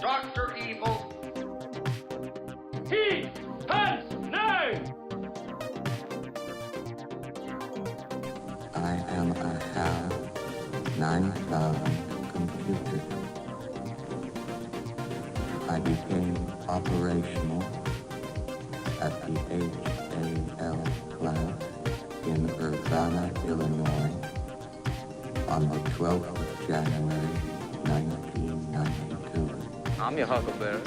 Dr. Evil. He has name! I am a HAL 9000 computer. I became operational at the HAL class in Urbana, Illinois on the 12th of January, 1992. I'm your huckleberry.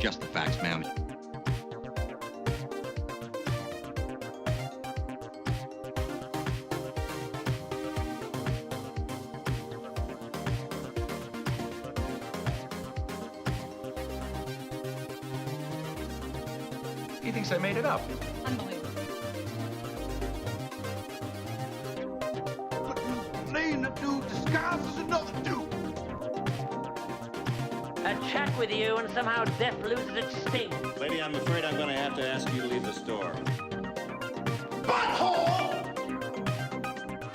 Just the facts, ma'am. He thinks I made it up. Unbelievable. But you playing a dude disguised as another dude. A chat with you and somehow death loses its sting. Lady, I'm afraid I'm going to have to ask you to leave the store. Butthole!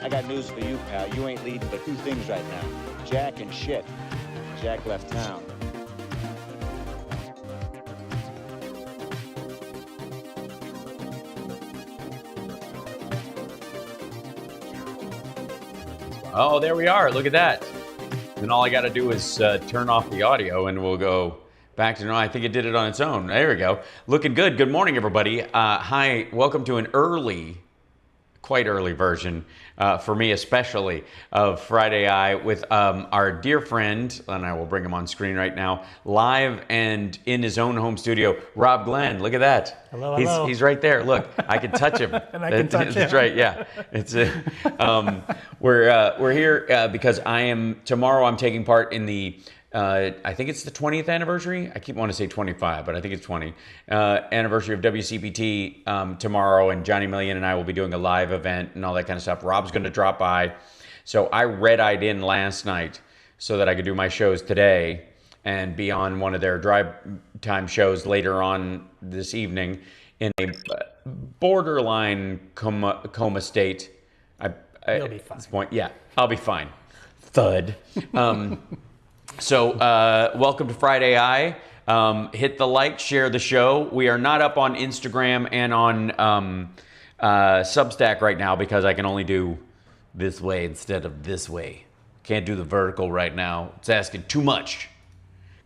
I got news for you, pal. You ain't leading but two things right now. Jack and shit. Jack left town. Oh, there we are. Look at that. Then all I got to do is turn off the audio and we'll go back to, no, I think it did it on its own. There we go. Looking good. Good morning, everybody. Hi, welcome to an quite early version, for me especially, of Friday Eye with our dear friend, and I will bring him on screen right now, live and in his own home studio, Rob Glenn. Look at that. Hello, hello. He's right there. Look, I can touch him. And I can touch him. That's right, yeah. It's we're here because tomorrow I'm taking part in the I think it's the 20th anniversary. I keep wanting to say 25, but I think it's 20 anniversary of WCPT tomorrow, and Johnny Million and I will be doing a live event and all that kind of stuff. Rob's going to drop by. So I red-eyed in last night so that I could do my shows today and be on one of their drive time shows later on this evening in a borderline coma state. You'll be fine. At this point, yeah, I'll be fine. Thud. So welcome to Friday Eye. Hit the like, share the show. We are not up on Instagram and on Substack right now because I can only do this way instead of this way. Can't do the vertical right now. It's asking too much.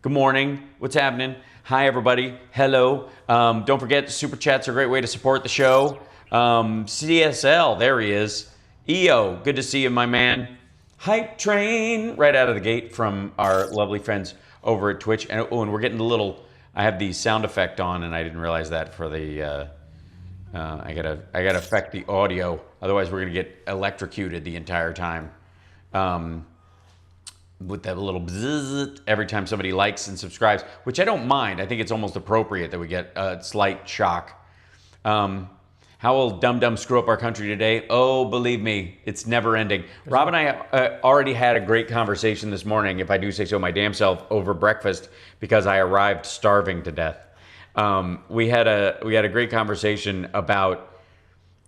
Good morning. What's happening? Hi, everybody. Hello. Don't forget, Super Chats are a great way to support the show. CSL, there he is. EO, good to see you, my man. Hype train, right out of the gate from our lovely friends over at Twitch. And, and we're getting a little, I have the sound effect on, and I didn't realize that for the, I gotta affect the audio. Otherwise, we're gonna get electrocuted the entire time. With that little bzzz every time somebody likes and subscribes, which I don't mind. I think it's almost appropriate that we get a slight shock. How will Dum Dum screw up our country today? Oh, believe me, it's never ending. Rob and I already had a great conversation this morning, if I do say so my damn self, over breakfast because I arrived starving to death. We had a great conversation about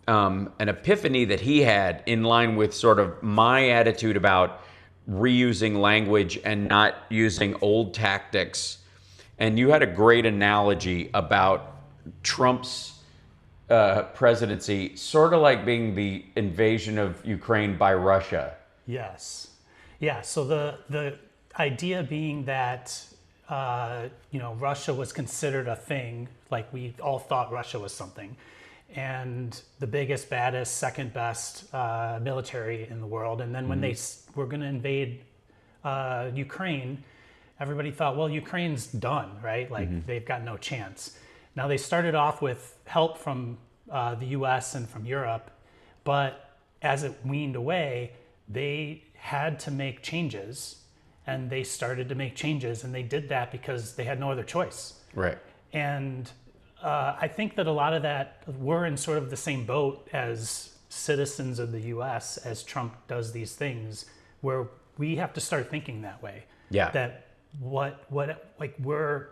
an epiphany that he had in line with sort of my attitude about reusing language and not using old tactics. And you had a great analogy about Trump's presidency, sort of like being the invasion of Ukraine by Russia. Yes. Yeah. So the idea being that Russia was considered a thing, like we all thought Russia was something, and the biggest, baddest, second best military in the world. And then when they were going to invade Ukraine, everybody thought, well, Ukraine's done, right? Like they've got no chance. Now they started off with help from the US and from Europe, but as it weaned away, they had to make changes, and they started to make changes, and they did that because they had no other choice. Right. And I think that a lot of that, we're in sort of the same boat as citizens of the US as Trump does these things, where we have to start thinking that way. Yeah. That we're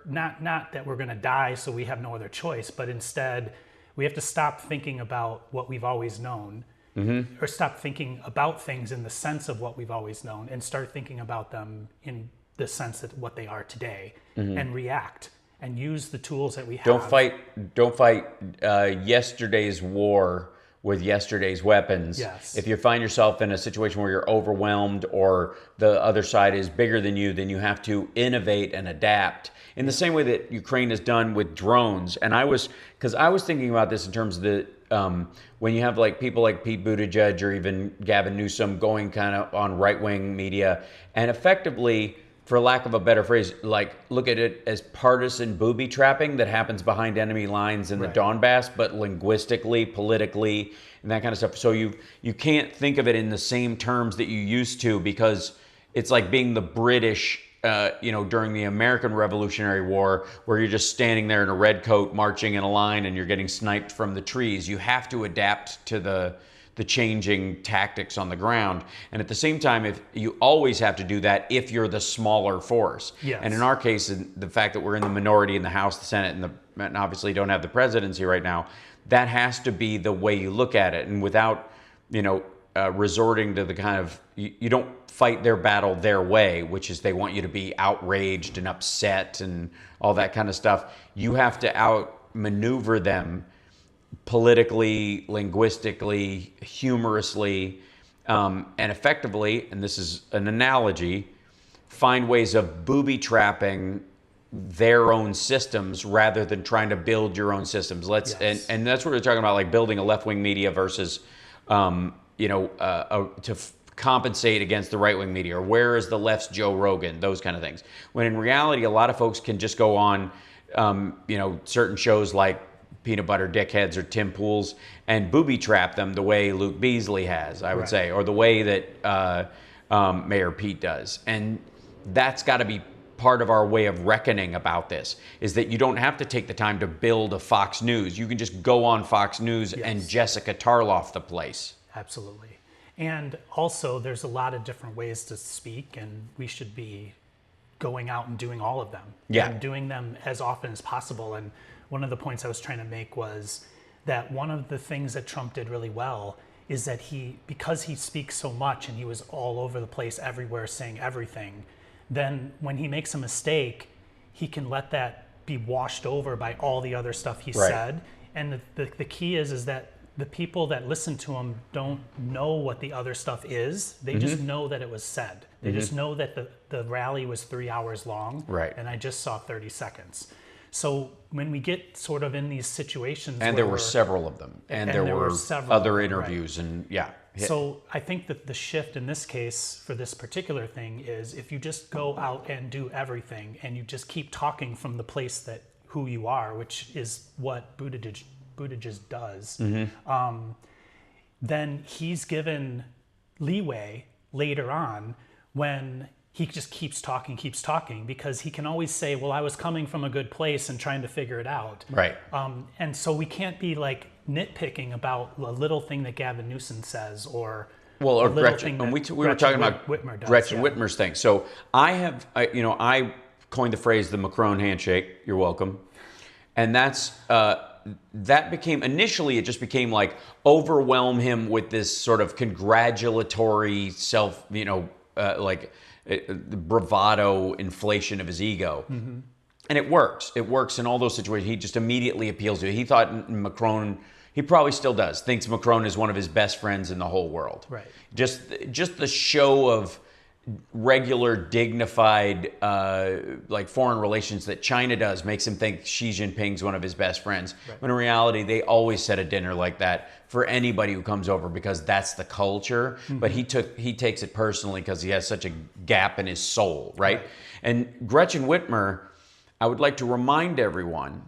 not that we're going to die so we have no other choice, but instead we have to stop thinking about what we've always known, or stop thinking about things in the sense of what we've always known and start thinking about them in the sense that what they are today, and react and use the tools that we have. Don't fight yesterday's war with yesterday's weapons. Yes. If you find yourself in a situation where you're overwhelmed or the other side is bigger than you, then you have to innovate and adapt in the same way that Ukraine has done with drones. And I was thinking about this in terms of the, when you have like people like Pete Buttigieg or even Gavin Newsom going kind of on right-wing media and effectively, for lack of a better phrase, like look at it as partisan booby trapping that happens behind enemy lines in the Donbass, but linguistically, politically, and that kind of stuff. So you can't think of it in the same terms that you used to, because it's like being the British, during the American Revolutionary War, where you're just standing there in a red coat marching in a line and you're getting sniped from the trees. You have to adapt to the changing tactics on the ground. And at the same time, if you always have to do that if you're the smaller force. Yes. And in our case, the fact that we're in the minority in the House, the Senate, and obviously don't have the presidency right now, that has to be the way you look at it. And without, resorting to the kind of, you don't fight their battle their way, which is they want you to be outraged and upset and all that kind of stuff. You have to outmaneuver them politically, linguistically, humorously, and effectively, and this is an analogy, find ways of booby trapping their own systems rather than trying to build your own systems. And that's what we're talking about, like building a left-wing media versus, compensate against the right-wing media, or where is the left's Joe Rogan, those kind of things. When in reality, a lot of folks can just go on, certain shows like Peanut Butter Dickheads or Tim Pool's and booby trap them the way Luke Beasley has, I would say, or the way that Mayor Pete does. And that's got to be part of our way of reckoning about this, is that you don't have to take the time to build a Fox News. You can just go on Fox News and Jessica Tarloff the place. Absolutely. And also, there's a lot of different ways to speak, and we should be going out and doing all of them. Yeah. And doing them as often as possible. And one of the points I was trying to make was that one of the things that Trump did really well is that because he speaks so much and he was all over the place everywhere saying everything, then when he makes a mistake, he can let that be washed over by all the other stuff he said. And the key is that the people that listen to him don't know what the other stuff is. They just know that it was said. They just know that the rally was 3 hours long, and I just saw 30 seconds. So when we get sort of in these situations, and there were several of them, and there were other interviews, and So I think that the shift in this case for this particular thing is if you just go out and do everything, and you just keep talking from the place that who you are, which is what Buttigieg does, then he's given leeway later on when he just keeps talking, because he can always say, well, I was coming from a good place and trying to figure it out. Right. And so we can't be like nitpicking about a little thing that Gavin Newsom says or Gretchen. And we were talking about Gretchen Whitmer's thing. So I coined the phrase the Macron handshake. You're welcome. And that became, initially it just became like overwhelm him with this sort of congratulatory bravado inflation of his ego. And it works. It works in all those situations. He just immediately appeals to it. He thought Macron, he probably still does, thinks Macron is one of his best friends in the whole world. Right. Just the show of regular, dignified, foreign relations that China does makes him think Xi Jinping's one of his best friends. Right. When in reality, they always set a dinner like that for anybody who comes over because that's the culture. But he takes it personally because he has such a gap in his soul, right? And Gretchen Whitmer, I would like to remind everyone,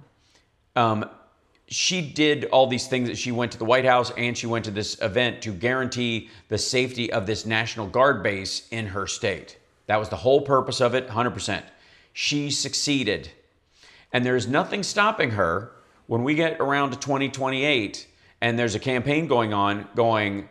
she did all these things. That she went to the White House and she went to this event to guarantee the safety of this National Guard base in her state. That was the whole purpose of it, 100%. She succeeded. And there's nothing stopping her when we get around to 2028 and there's a campaign going on going,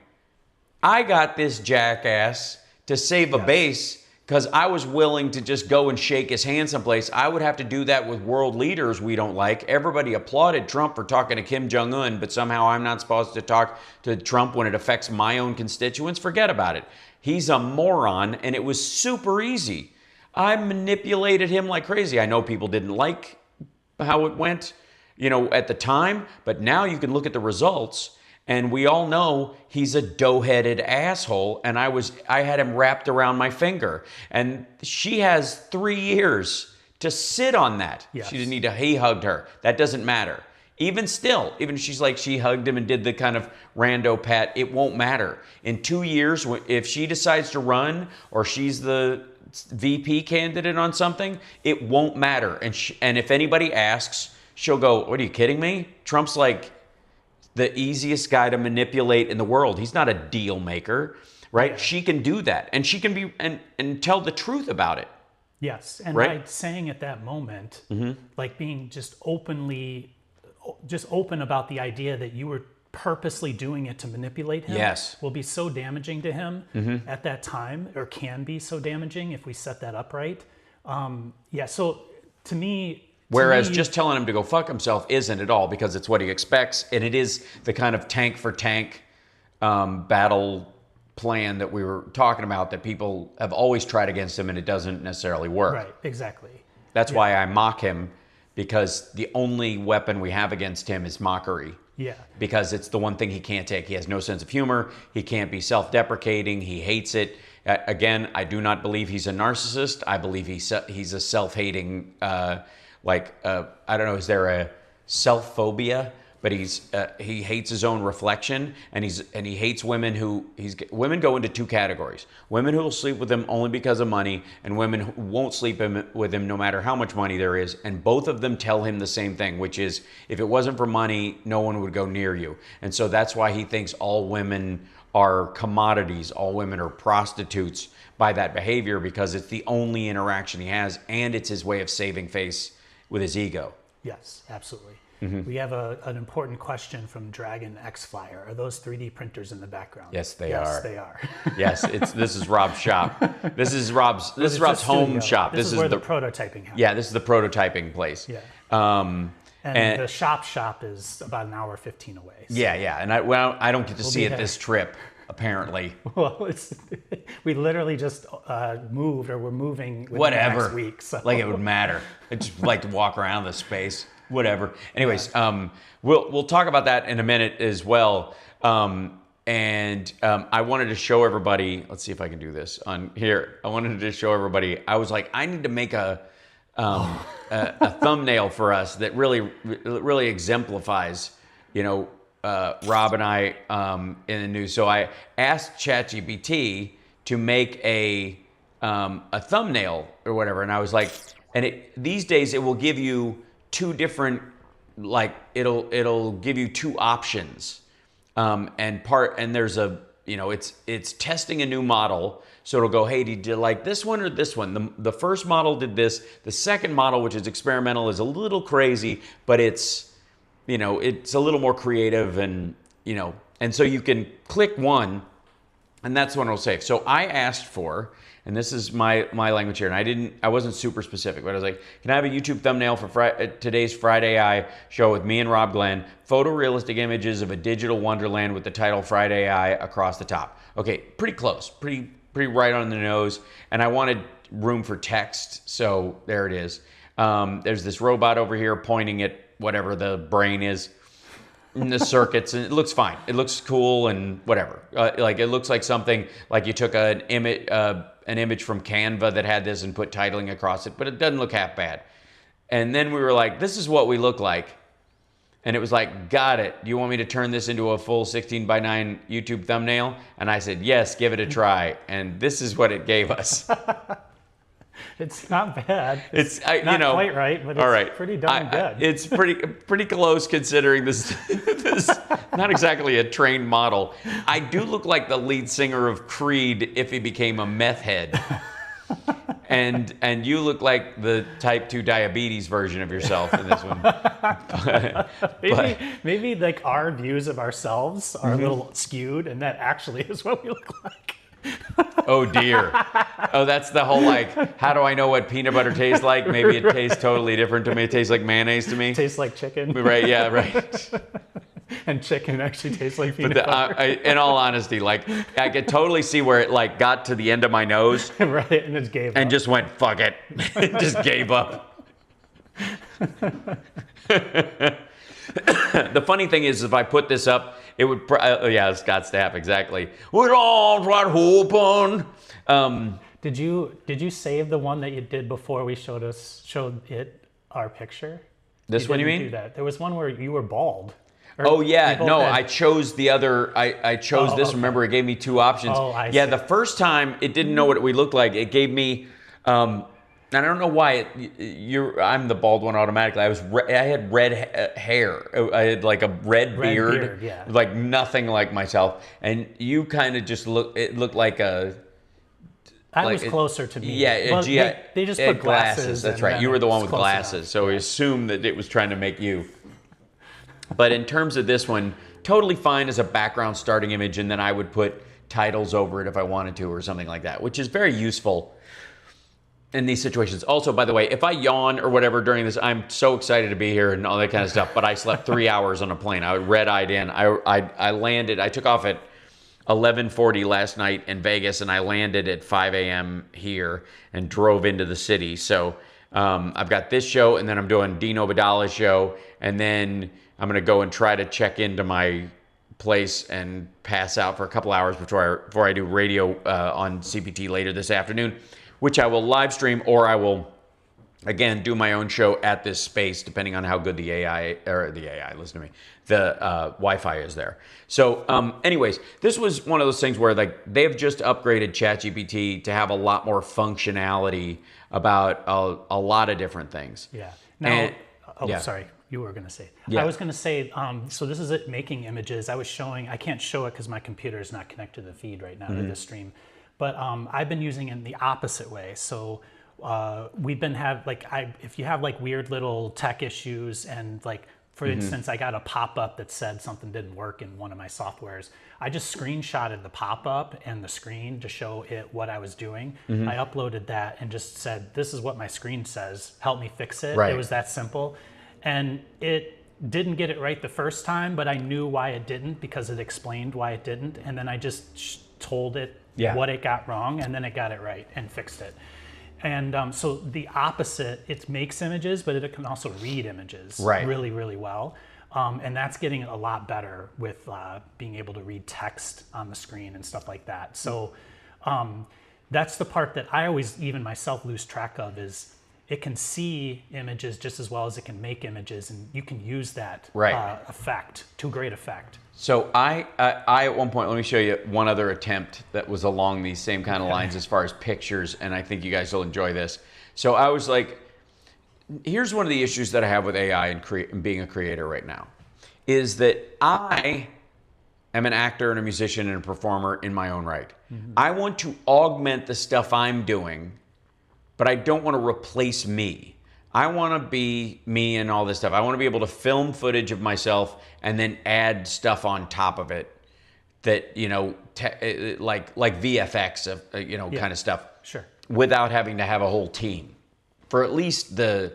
I got this jackass to save a base because I was willing to just go and shake his hand someplace. I would have to do that with world leaders we don't like. Everybody applauded Trump for talking to Kim Jong-un, but somehow I'm not supposed to talk to Trump when it affects my own constituents. Forget about it. He's a moron, and it was super easy. I manipulated him like crazy. I know people didn't like how it went, at the time, but now you can look at the results. And we all know he's a dough-headed asshole, and I had him wrapped around my finger. And she has 3 years to sit on that. Yes. She didn't need to, he hugged her. That doesn't matter. Even still, even if she's like, she hugged him and did the kind of rando pat, it won't matter. In 2 years, if she decides to run or she's the VP candidate on something, it won't matter. And if anybody asks, she'll go, what, are you kidding me? Trump's like the easiest guy to manipulate in the world. He's not a deal maker, right? Yeah. She can do that, and she can be and tell the truth about it. Yes, and right? by saying at that moment, like being just open about the idea that you were purposely doing it to manipulate him, will be so damaging to him at that time, or can be so damaging if we set that up right. So to me. Whereas just telling him to go fuck himself isn't at all, because it's what he expects, and it is the kind of tank for tank battle plan that we were talking about that people have always tried against him, and it doesn't necessarily work. Right, exactly. That's why I mock him, because the only weapon we have against him is mockery. Yeah. Because it's the one thing he can't take. He has no sense of humor. He can't be self-deprecating. He hates it. Again, I do not believe he's a narcissist. I believe he's a self-hating. I don't know, is there a self-phobia? But he hates his own reflection, and he hates women women go into two categories: women who will sleep with him only because of money, and women who won't sleep with him no matter how much money there is. And both of them tell him the same thing, which is, if it wasn't for money, no one would go near you. And so that's why he thinks all women are commodities. All women are prostitutes by that behavior because it's the only interaction he has, and it's his way of saving face with his ego. Yes, absolutely. We have an important question from Dragon X Flyer. Are those 3D printers in the background? Yes, they Yes, are. they are. Yes, this is Rob's shop. This is Rob's It's home studio. shop. This is where the prototyping happens. Yeah, this is the prototyping place. Yeah. And the shop is about an hour 15 away. So. Yeah, and I don't get to see be it there. this trip, apparently. Well, we literally just moved, or we're moving within Whatever. the next week. So. Like it would matter. I just like to walk around the space. Whatever. Anyways, we'll talk about that in a minute as well. I wanted to show everybody. Let's see if I can do this on here. I wanted to show everybody. I was like, I need to make a thumbnail for us that really exemplifies, Rob and I in the news. So I asked ChatGPT to make a thumbnail or whatever, and I was like, these days it will give you two different, like it'll give you two options, and there's a it's testing a new model. So it'll go, hey, did you like this one or this one? The first model did this. The second model, which is experimental, is a little crazy, but it's a little more creative, and so you can click one, and that's what it'll save. So I asked for, and this is my language here, and I wasn't super specific, but I was like, can I have a YouTube thumbnail for today's Friday Eye show with me and Rob Glenn? Photorealistic images of a digital wonderland with the title Friday Eye across the top. Okay, pretty close, pretty right on the nose, and I wanted room for text, so there it is. There's this robot over here pointing at whatever the brain is in the circuits, and it looks fine. It looks cool and whatever. Like it looks like something like you took an image from Canva that had this and put titling across it, but it doesn't look half bad. And then we were like, this is what we look like. And it was like, got it. Do you want me to turn this into a full 16:9 YouTube thumbnail? And I said, yes, give it a try. And this is what it gave us. It's not bad. It's not quite right, but it's pretty darn good. It's pretty close considering this not exactly a trained model. I do look like the lead singer of Creed if he became a meth head. And you look like the type 2 diabetes version of yourself in this one. Maybe like our views of ourselves are a little skewed, and that actually is what we look like. Oh dear. Oh, that's the whole like, how do I know what peanut butter tastes like? Maybe it tastes totally different to me. It tastes like mayonnaise to me. It tastes like chicken. Right, yeah, right. And chicken actually tastes like peanut butter. In all honesty, like I could totally see where it like got to the end of my nose. Right, and it gave up. And just went, fuck it. It just gave up. The funny thing is, if I put this up, it would, Scott Stapp, exactly. We're all right open. Did you save the one that you did before we showed it our picture? This one you mean? Do that. There was one where you were bald. Oh yeah, no, I chose the other. I chose this. Okay. Remember, it gave me two options. Oh, I see. See. The first time it didn't know what we looked like. It gave me, and I don't know why. I'm the bald one automatically. I had red hair. I had like a red beard, yeah. Like nothing like myself. And you kind of just it looked like a. I was closer to me. Yeah, well, they just put glasses. That's right. You were the one with glasses, so we assumed that it was trying to make you. But in terms of this one, totally fine as a background starting image, and then I would put titles over it if I wanted to or something like that, which is very useful in these situations. Also, by the way, if I yawn or whatever during this, I'm so excited to be here and all that kind of stuff, but I slept 3 hours on a plane. I was red-eyed in. I landed, I took off at 11:40 last night in Vegas, and I landed at 5 a.m. here and drove into the city. So I've got this show, and then I'm doing Dean Obadala's show, and then I'm going to go and try to check into my place and pass out for a couple hours before I do radio on CPT later this afternoon, which I will live stream, or I will, again, do my own show at this space, depending on how good the Wi-Fi is there. So anyways, this was one of those things where like they've just upgraded ChatGPT to have a lot more functionality about a lot of different things. Yeah. Now, sorry. You were going to say. Yeah. I was going to say, so this is it, making images. I was showing, I can't show it because my computer is not connected to the feed right now to this stream. But I've been using it in the opposite way. So we've been if you have like weird little tech issues and like, for instance, I got a pop-up that said something didn't work in one of my softwares. I just screenshotted the pop-up and the screen to show it what I was doing. I uploaded that and just said, this is what my screen says. Help me fix it. Right. It was that simple. And it didn't get it right the first time, but I knew why it didn't because it explained why it didn't. And then I just told it what it got wrong, and then it got it right and fixed it. And so the opposite, it makes images, but it can also read images really, really well. And that's getting a lot better with being able to read text on the screen and stuff like that. So that's the part that I always, even myself, lose track of is it can see images just as well as it can make images, and you can use that effect to great effect. So I at one point, let me show you one other attempt that was along these same kind of lines as far as pictures, and I think you guys will enjoy this. So I was like, here's one of the issues that I have with AI and being a creator right now, is that I am an actor and a musician and a performer in my own right. I want to augment the stuff I'm doing, but I don't want to replace me. I want to be me and all this stuff. I want to be able to film footage of myself and then add stuff on top of it that, you know, like VFX of, kind of stuff. Sure. Without having to have a whole team for at least the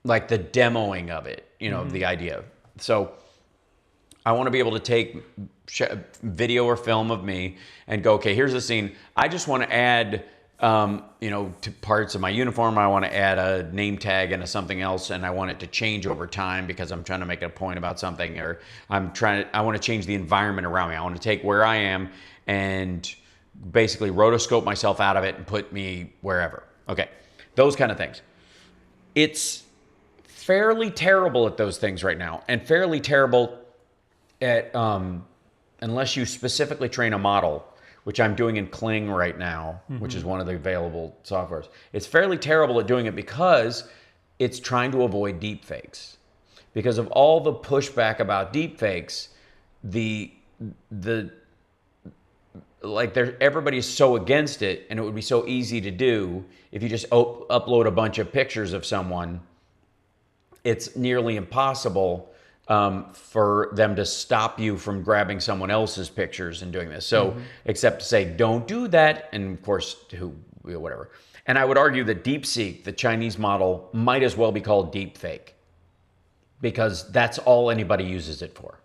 demoing of it, of the idea. So I want to be able to take video or film of me and go, okay, here's the scene. I just want to add to parts of my uniform. I want to add a name tag and a something else, and I want it to change over time because I'm trying to make a point about something, or I want to change the environment around me. I want to take where I am and basically rotoscope myself out of it and put me wherever. Okay, those kind of things. It's fairly terrible at those things right now, and fairly terrible at, unless you specifically train a model, which I'm doing in Kling right now, which is one of the available softwares. It's fairly terrible at doing it because it's trying to avoid deepfakes. Because of all the pushback about deepfakes, everybody's so against it, and it would be so easy to do if you just upload a bunch of pictures of someone. It's nearly impossible for them to stop you from grabbing someone else's pictures and doing this. So, except to say, don't do that. And of course, whatever. And I would argue that DeepSeek, the Chinese model, might as well be called deepfake, because that's all anybody uses it for.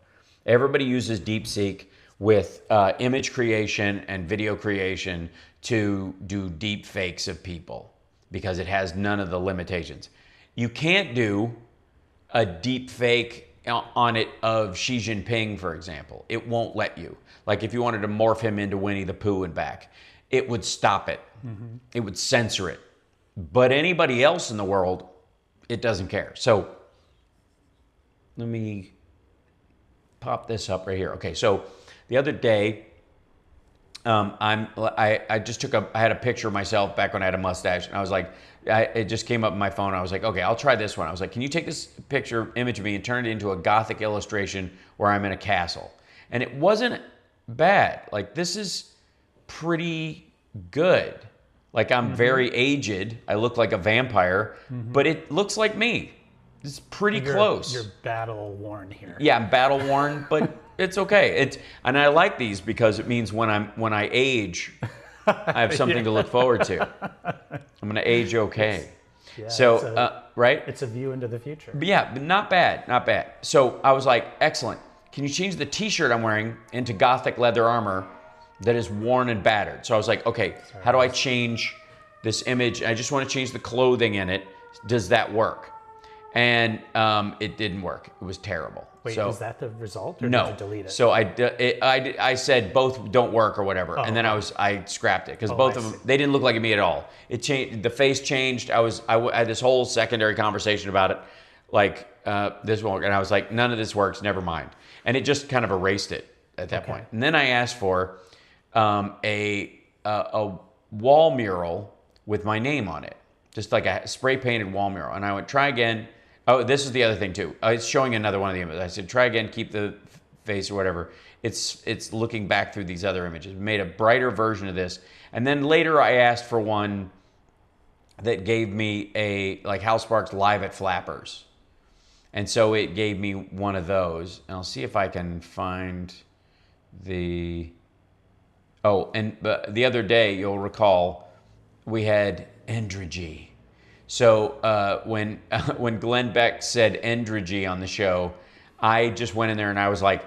Everybody uses DeepSeek with image creation and video creation to do deep fakes of people because it has none of the limitations. You can't do a deep fake on it of Xi Jinping, for example. It won't let you. Like if you wanted to morph him into Winnie the Pooh and back, it would stop it. It would censor it. But anybody else in the world, it doesn't care. So let me pop this up right here. Okay, so the other day, I had a picture of myself back when I had a mustache, and I was like, it just came up on my phone. I was like, okay, I'll try this one. I was like, can you take this image of me and turn it into a Gothic illustration where I'm in a castle? And it wasn't bad. Like, this is pretty good. Like, I'm very aged. I look like a vampire, but it looks like me. It's pretty close. You're battle worn here. Yeah, I'm battle worn, but it's okay. And I like these because it means when I age, I have something to look forward to. I'm going to age okay. Right? It's a view into the future. But yeah, but not bad, not bad. So I was like, excellent. Can you change the t-shirt I'm wearing into Gothic leather armor that is worn and battered? So I was like, okay, how do I change this image? I just want to change the clothing in it. Does that work? And it didn't work. It was terrible. Wait, was that the result, or no. did you delete it? So I said both don't work or whatever, and then I scrapped it because both of them, they didn't look like me at all. It changed. The face changed. I had this whole secondary conversation about it, like this won't work, and I was like, none of this works. Never mind. And it just kind of erased it at that point. And then I asked for a wall mural with my name on it, just like a spray painted wall mural, and I went try again. Oh, this is the other thing too. It's showing another one of the images. I said, try again, keep the face or whatever. It's looking back through these other images. Made a brighter version of this. And then later I asked for one that gave me like Hal Sparks live at Flappers. And so it gave me one of those. And I'll see if I can find the... Oh, and the other day, you'll recall, we had Endragy. So when Glenn Beck said Endragy on the show, I just went in there and I was like,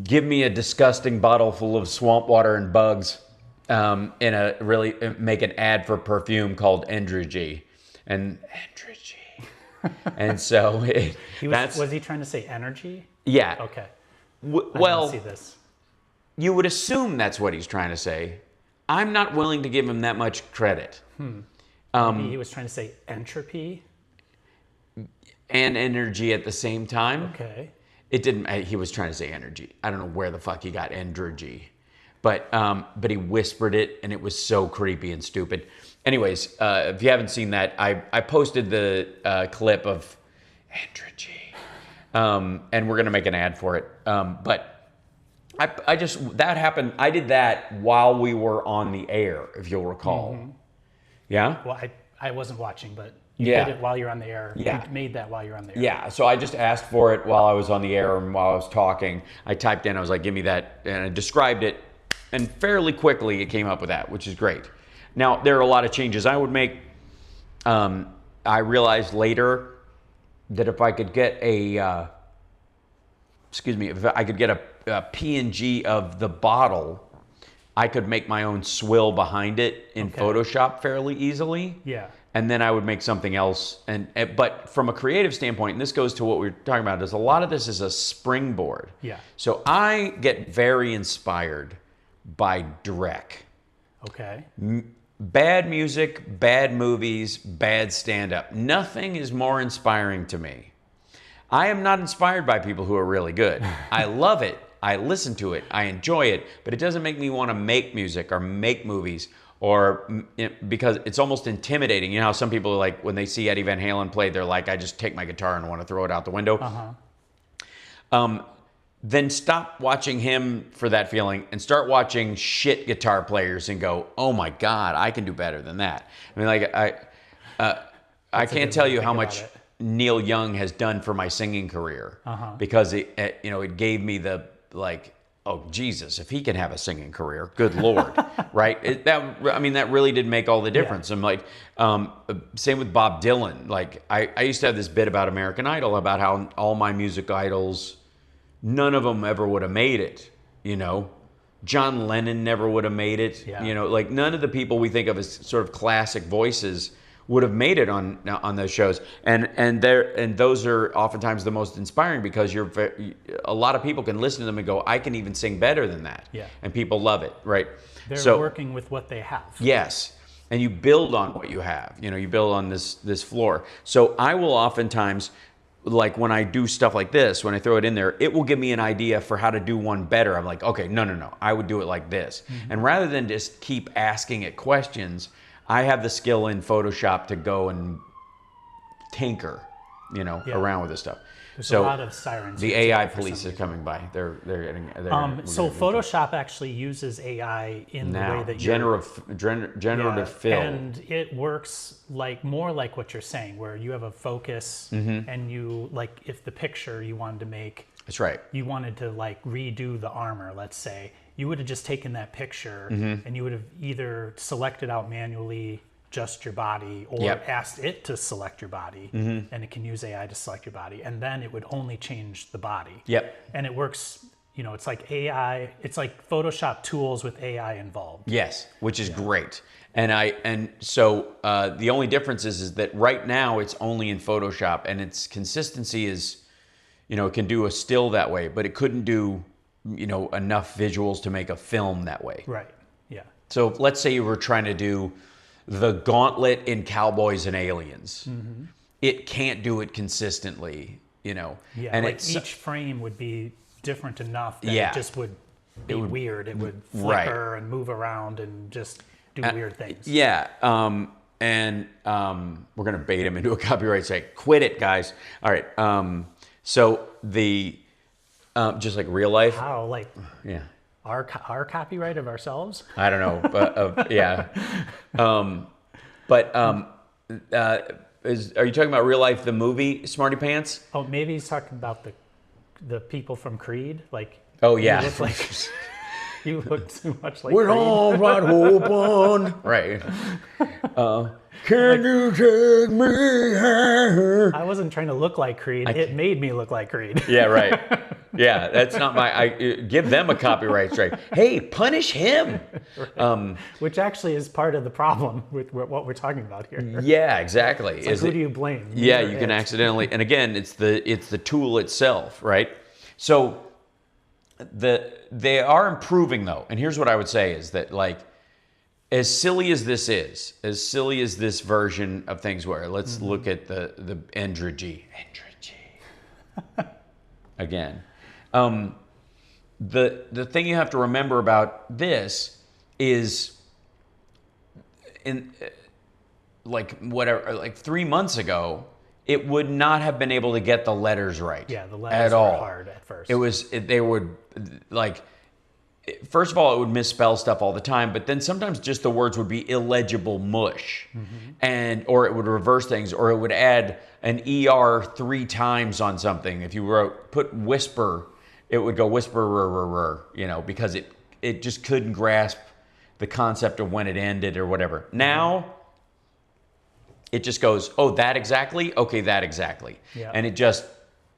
give me a disgusting bottle full of swamp water and bugs make an ad for perfume called Endragy. And Endragy. And so was he trying to say energy? Yeah. Okay. Well, I didn't see this. You would assume that's what he's trying to say. I'm not willing to give him that much credit. Maybe he was trying to say entropy and energy at the same time. Okay. It didn't. He was trying to say energy. I don't know where the fuck he got energy, but he whispered it, and it was so creepy and stupid. Anyways, if you haven't seen that, I posted the clip of energy, and we're gonna make an ad for it. But I just that happened. I did that while we were on the air, if you'll recall. Mm-hmm. Yeah. Well, I wasn't watching, but you Yeah. did it while you're on the air. Yeah. You made that while you're on the air. Yeah, so I just asked for it while I was on the air and while I was talking. I typed in, I was like, give me that, and I described it, and fairly quickly it came up with that, which is great. Now, there are a lot of changes I would make. I realized later that if I could get if I could get a PNG of the bottle, I could make my own swill behind it in Photoshop fairly easily. Yeah. And then I would make something else. But from a creative standpoint, and this goes to what we were talking about, is a lot of this is a springboard. Yeah. So I get very inspired by Drek. Okay. Bad music, bad movies, bad stand-up. Nothing is more inspiring to me. I am not inspired by people who are really good. I love it. I listen to it. I enjoy it. But it doesn't make me want to make music or make movies, or because it's almost intimidating. You know how some people, like, when they see Eddie Van Halen play, they're like, I just take my guitar and want to throw it out the window. Then stop watching him for that feeling and start watching shit guitar players and go, oh my God, I can do better than that. I mean, like, I can't tell you how much Neil Young has done for my singing career, because it gave me the, like, oh Jesus, if he can have a singing career, good Lord, right? That really did make all the difference. Yeah. I'm like, same with Bob Dylan. Like, I used to have this bit about American Idol, about how all my music idols, none of them ever would have made it, you know? John Lennon never would have made it. Yeah. You know, like, none of the people we think of as sort of classic voices would have made it on those shows, and those are oftentimes the most inspiring, because a lot of people can listen to them and go, I can even sing better than that. Yeah. And people love it, right? They're working with what they have. Yes. And you build on what you have. You know, you build on this floor. So I will oftentimes, like, when I do stuff like this, when I throw it in there, it will give me an idea for how to do one better. I'm like, okay, no, I would do it like this. Mm-hmm. And rather than just keep asking it questions, I have the skill in Photoshop to go and tinker, around with this stuff. There's a lot of sirens. The AI police is coming by. They're getting. So Photoshop actually uses AI in the way that generative fill, and it works more like what you're saying, where you have a focus, and you, like, if the picture you wanted to make, that's right. You wanted to, like, redo the armor, let's say. You would have just taken that picture, and you would have either selected out manually just your body, or asked it to select your body, and it can use AI to select your body, and then it would only change the body. Yep. And it works, it's like AI, it's like Photoshop tools with AI involved. Yes, which is great. And so the only difference is that right now it's only in Photoshop, and its consistency is, it can do a still that way, but it couldn't do enough visuals to make a film that way. Right. Yeah. So let's say you were trying to do the gauntlet in Cowboys and Aliens. Mm-hmm. It can't do it consistently, Yeah, and like each frame would be different enough that it just would be weird. It would flicker and move around and just do weird things. Yeah. and we're gonna bait him into a copyright strike. Quit it, guys. All right. So the just like real life. How, like, Yeah. our copyright of ourselves? I don't know, but yeah. Are you talking about real life, the movie Smarty Pants? Oh, maybe he's talking about the people from Creed. Like, Oh yeah. you look like you look too much like We're Creed. all right open. Right. Can you take me higher? I wasn't trying to look like Creed. It made me look like Creed. Yeah, right. Yeah, that's not my. Give them a copyright strike. Hey, punish him. Which actually is part of the problem with what we're talking about here. Yeah, exactly. It's like, who do you blame? Yeah, Me or you can it? accidentally, and again, it's the tool itself, right? So they are improving though, and here's what I would say is that, like, as silly as this is, as silly as this version of things were, let's look at the endragy again. The thing you have to remember about this is in like 3 months ago, it would not have been able to get the letters right. Yeah, the letters at were all. hard at first. They would, like, first of all, it would misspell stuff all the time, but then sometimes just the words would be illegible mush, or it would reverse things, or it would add an ER 3 times on something. If you put whisper, it would go whisper, because it just couldn't grasp the concept of when it ended or whatever. Now, it just goes, oh, that exactly? Okay, that exactly. Yeah. And it just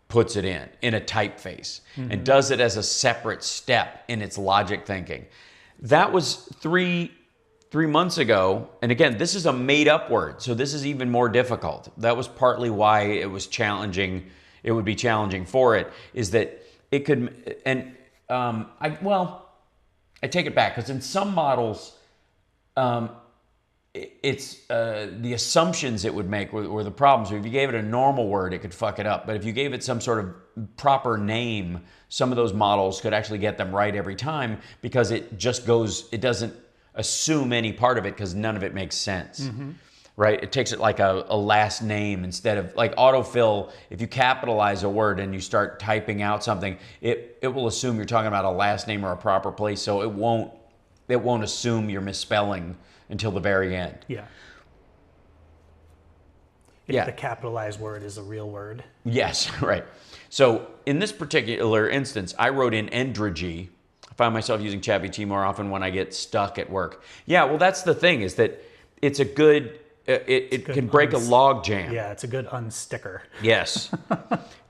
puts it in a typeface and does it as a separate step in its logic thinking. That was three months ago. And again, this is a made up word. So this is even more difficult. That was partly why it was challenging. It would be challenging for it, is that it could, and I take it back, because in some models, it's the assumptions it would make were the problems. If you gave it a normal word, it could fuck it up. But if you gave it some sort of proper name, some of those models could actually get them right every time, because it doesn't assume any part of it, because none of it makes sense. Right? It takes it like a last name instead of, like, autofill. If you capitalize a word and you start typing out something, it will assume you're talking about a last name or a proper place, so it won't assume you're misspelling until the very end. Yeah. If the capitalized word is a real word. Yes, right. So in this particular instance, I wrote in endragy. I find myself using ChatGPT more often when I get stuck at work. Yeah, well, that's the thing, is that it's a good, it can break a log jam. Yeah, it's a good unsticker. Yes.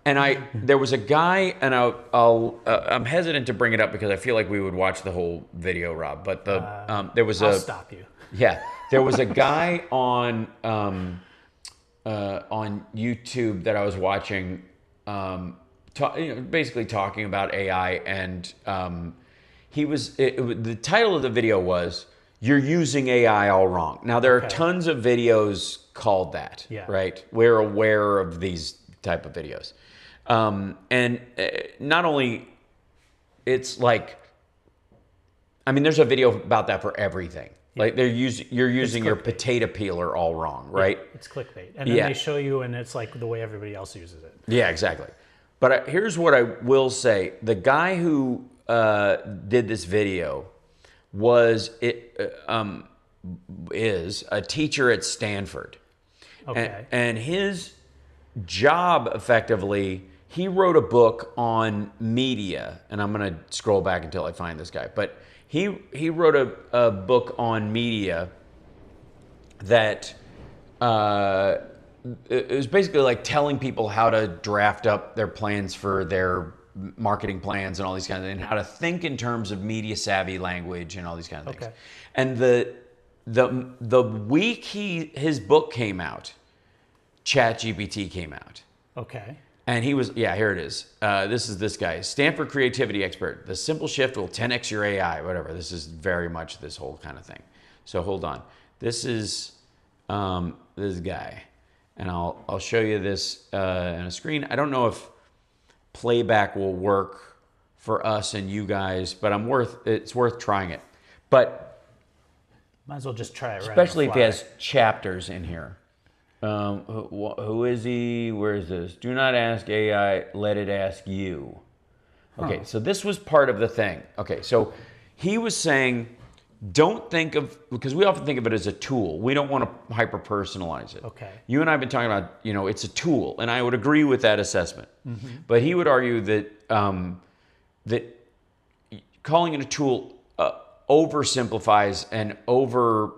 And there was a guy, and I'm hesitant to bring it up because I feel like we would watch the whole video, Rob. But there was I'll stop you. Yeah, there was a guy on YouTube that I was watching, basically talking about AI, and the title of the video was "You're using AI all wrong." Now there are tons of videos called that, right? We're aware of these type of videos, and not only it's like, I mean, there's a video about that for everything. Like you're using your potato peeler all wrong, right? Yeah, it's clickbait. And then they show you, and it's like the way everybody else uses it. Yeah, exactly. But here's what I will say. The guy who did this video is a teacher at Stanford. Okay. And his job, effectively, he wrote a book on media. And I'm going to scroll back until I find this guy. But he wrote a book on media that it was basically like telling people how to draft up their plans for their marketing plans and all these kinds of things, and how to think in terms of media savvy language and all these kinds of things. And the week his book came out, ChatGPT came out. Okay. And he was, here it is. This is this guy, Stanford creativity expert. The simple shift will 10x your AI, whatever. This is very much this whole kind of thing. So hold on. This is this guy. And I'll show you this on a screen. I don't know if playback will work for us and you guys, but it's worth trying it. But Might as well just try it right. Especially if he has chapters in here. Who is he? Where is this? Do not ask AI, let it ask you. Okay, so this was part of the thing. Okay, so he was saying, don't think of, because we often think of it as a tool. We don't want to hyper-personalize it. Okay. You and I have been talking about, it's a tool, and I would agree with that assessment. Mm-hmm. But he would argue that that calling it a tool oversimplifies and over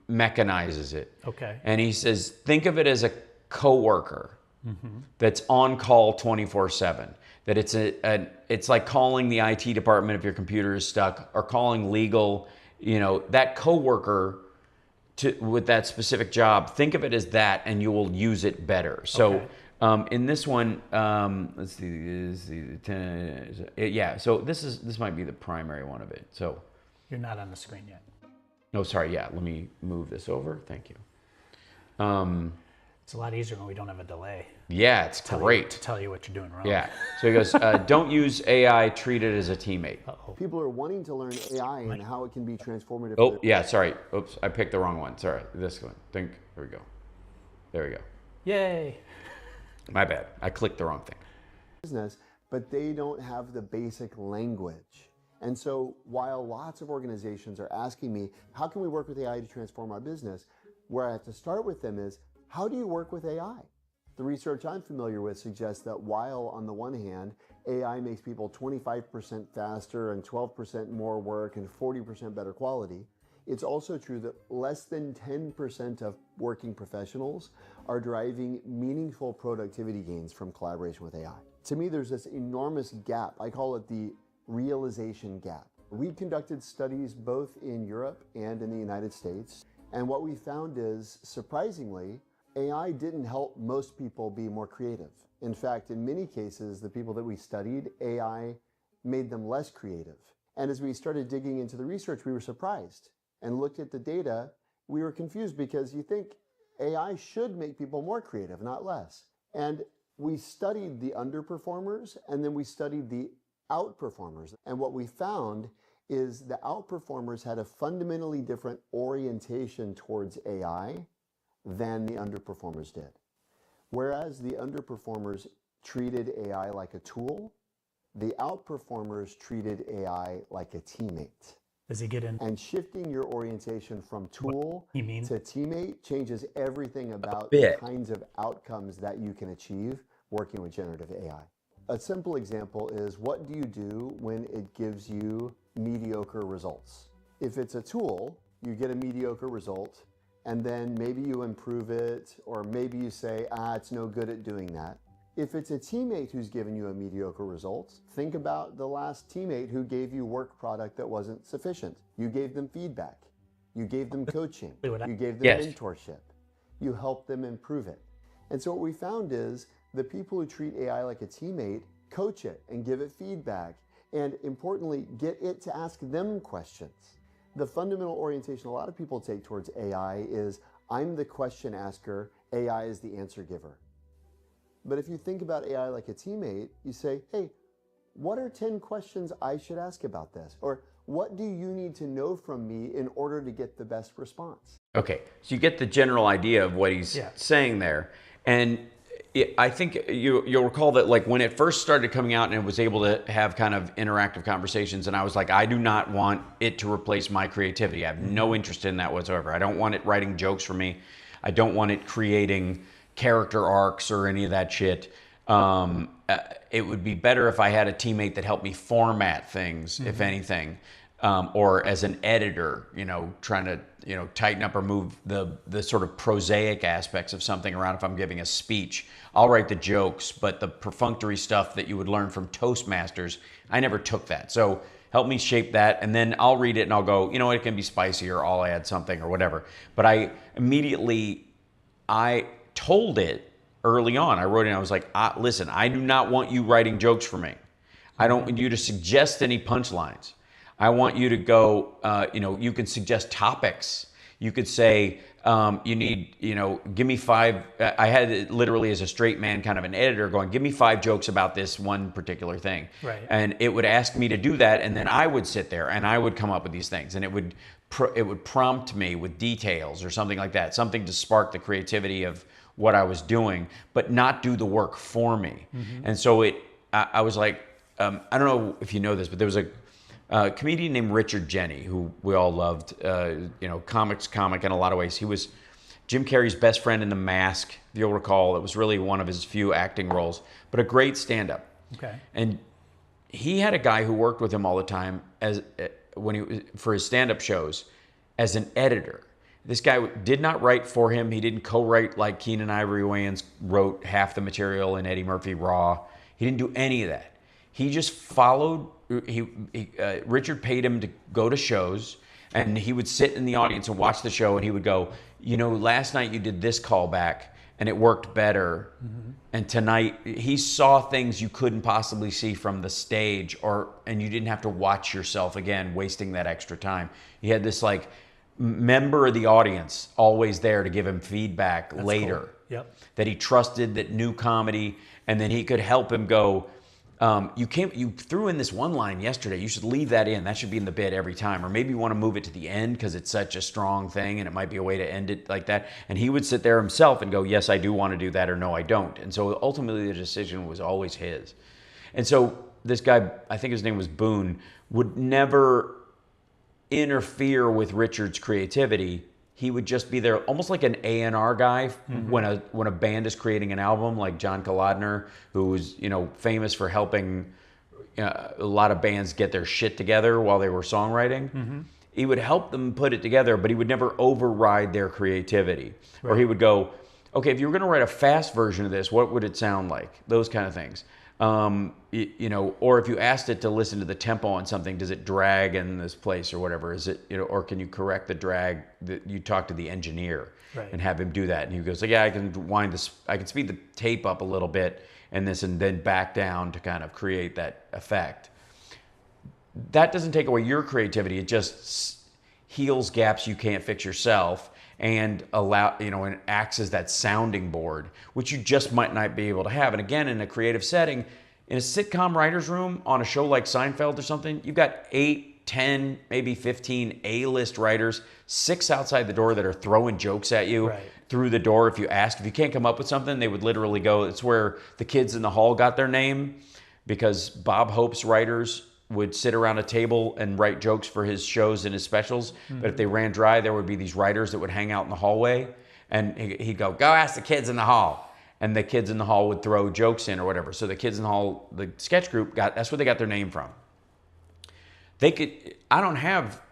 mechanizes it. Okay. And he says, think of it as a coworker that's on call 24/7. That it's like calling the IT department if your computer is stuck, or calling legal. That coworker with that specific job. Think of it as that, and you will use it better. So. Okay. In this one, let's see. Yeah. So this might be the primary one of it. So. You're not on the screen yet. No, sorry. Yeah, let me move this over. Thank you. It's a lot easier when we don't have a delay. Yeah, it's great. To tell you what you're doing wrong. Yeah. So he goes, don't use AI, treat it as a teammate. Uh-oh. People are wanting to learn AI and how it can be transformative. Oh, yeah, sorry. Oops, I picked the wrong one. Sorry, this one. There we go. There we go. Yay. My bad. I clicked the wrong thing. Business, but they don't have the basic language. And so while lots of organizations are asking me, how can we work with AI to transform our business? Where I have to start with them is, how do you work with AI? The research I'm familiar with suggests that while on the one hand, AI makes people 25% faster and 12% more work and 40% better quality, it's also true that less than 10% of working professionals are driving meaningful productivity gains from collaboration with AI. To me, there's this enormous gap. I call it the realization gap. We conducted studies both in Europe and in the United States, and what we found is, surprisingly, AI didn't help most people be more creative. In fact, in many cases, the people that we studied, AI made them less creative. And as we started digging into the research, we were surprised and looked at the data. We were confused because you think AI should make people more creative, not less. And we studied the underperformers, and then we studied the outperformers. And what we found is the outperformers had a fundamentally different orientation towards AI than the underperformers did. Whereas the underperformers treated AI like a tool, the outperformers treated AI like a teammate. Does he get in? And shifting your orientation from tool to teammate changes everything about the kinds of outcomes that you can achieve working with generative AI. A simple example is, what do you do when it gives you mediocre results? If it's a tool, you get a mediocre result, and then maybe you improve it, or maybe you say, it's no good at doing that. If it's a teammate who's given you a mediocre result, think about the last teammate who gave you work product that wasn't sufficient. You gave them feedback. You gave them coaching. You gave them mentorship. You helped them improve it. And so what we found is the people who treat AI like a teammate coach it and give it feedback, and importantly, get it to ask them questions. The fundamental orientation a lot of people take towards AI is, I'm the question asker, AI is the answer giver. But if you think about AI like a teammate, you say, hey, what are 10 questions I should ask about this? Or what do you need to know from me in order to get the best response? Okay, so you get the general idea of what he's saying there. And I think you'll recall that, like, when it first started coming out and it was able to have kind of interactive conversations, and I was like, I do not want it to replace my creativity. I have no interest in that whatsoever. I don't want it writing jokes for me. I don't want it creating character arcs or any of that shit. It would be better if I had a teammate that helped me format things, if anything, or as an editor, trying to, tighten up or move the sort of prosaic aspects of something around. If I'm giving a speech, I'll write the jokes, but the perfunctory stuff that you would learn from Toastmasters, I never took that. So help me shape that, and then I'll read it and I'll go, it can be spicier, I'll add something or whatever. But I told it early on. I wrote it and I was like, listen, I do not want you writing jokes for me. I don't want you to suggest any punchlines. I want you to go, you can suggest topics. You could say, you need, give me 5. I had it literally as a straight man, kind of an editor, going, give me 5 jokes about this one particular thing. Right. And it would ask me to do that. And then I would sit there and I would come up with these things. And it would it would prompt me with details or something like that, something to spark the creativity of what I was doing, but not do the work for me. And so I was like, I don't know if you know this, but there was a comedian named Richard Jeni, who we all loved, comic in a lot of ways. He was Jim Carrey's best friend in The Mask, if you'll recall. It was really one of his few acting roles, but a great stand-up. Okay. And he had a guy who worked with him all the time for his stand-up shows as an editor. This guy did not write for him. He didn't co-write like Keenan Ivory Wayans wrote half the material in Eddie Murphy Raw. He didn't do any of that. He just followed. Richard paid him to go to shows, and he would sit in the audience and watch the show, and he would go, last night you did this callback, and it worked better. And tonight, he saw things you couldn't possibly see from the stage, and you didn't have to watch yourself again, wasting that extra time. He had this like member of the audience always there to give him feedback. That's later. Cool. Yep. That he trusted, that knew comedy, and then he could help him go, you threw in this one line yesterday. You should leave that in. That should be in the bit every time. Or maybe you want to move it to the end because it's such a strong thing and it might be a way to end it like that. And he would sit there himself and go, yes, I do want to do that, or no, I don't. And so ultimately the decision was always his. And so this guy, I think his name was Boone, would never interfere with Richard's creativity. He would just be there almost like an A&R guy when a band is creating an album, like John Kolodner, who was famous for helping a lot of bands get their shit together while they were songwriting. He would help them put it together, but he would never override their creativity. Right. Or he would go, okay, if you were going to write a fast version of this, what would it sound like? Those kind of things. Or if you asked it to listen to the tempo on something, does it drag in this place or whatever? Is it, or can you correct the drag? That you talk to the engineer and have him do that, and he goes like, yeah, I can speed the tape up a little bit and then back down to kind of create that effect. That doesn't take away your creativity. It just heals gaps you can't fix yourself, and and acts as that sounding board, which you just might not be able to have. And again, in a creative setting, in a sitcom writer's room on a show like Seinfeld or something, you've got 8, 10, maybe 15 A-list writers, 6 outside the door that are throwing jokes at you through the door. If you ask, if you can't come up with something, they would literally go, it's where the kids in the hall got their name, because Bob Hope's writers would sit around a table and write jokes for his shows and his specials. But if they ran dry, there would be these writers that would hang out in the hallway, and he'd go ask the kids in the hall. And the kids in the hall would throw jokes in or whatever. So the kids in the hall, the sketch group, that's where they got their name from. I don't have,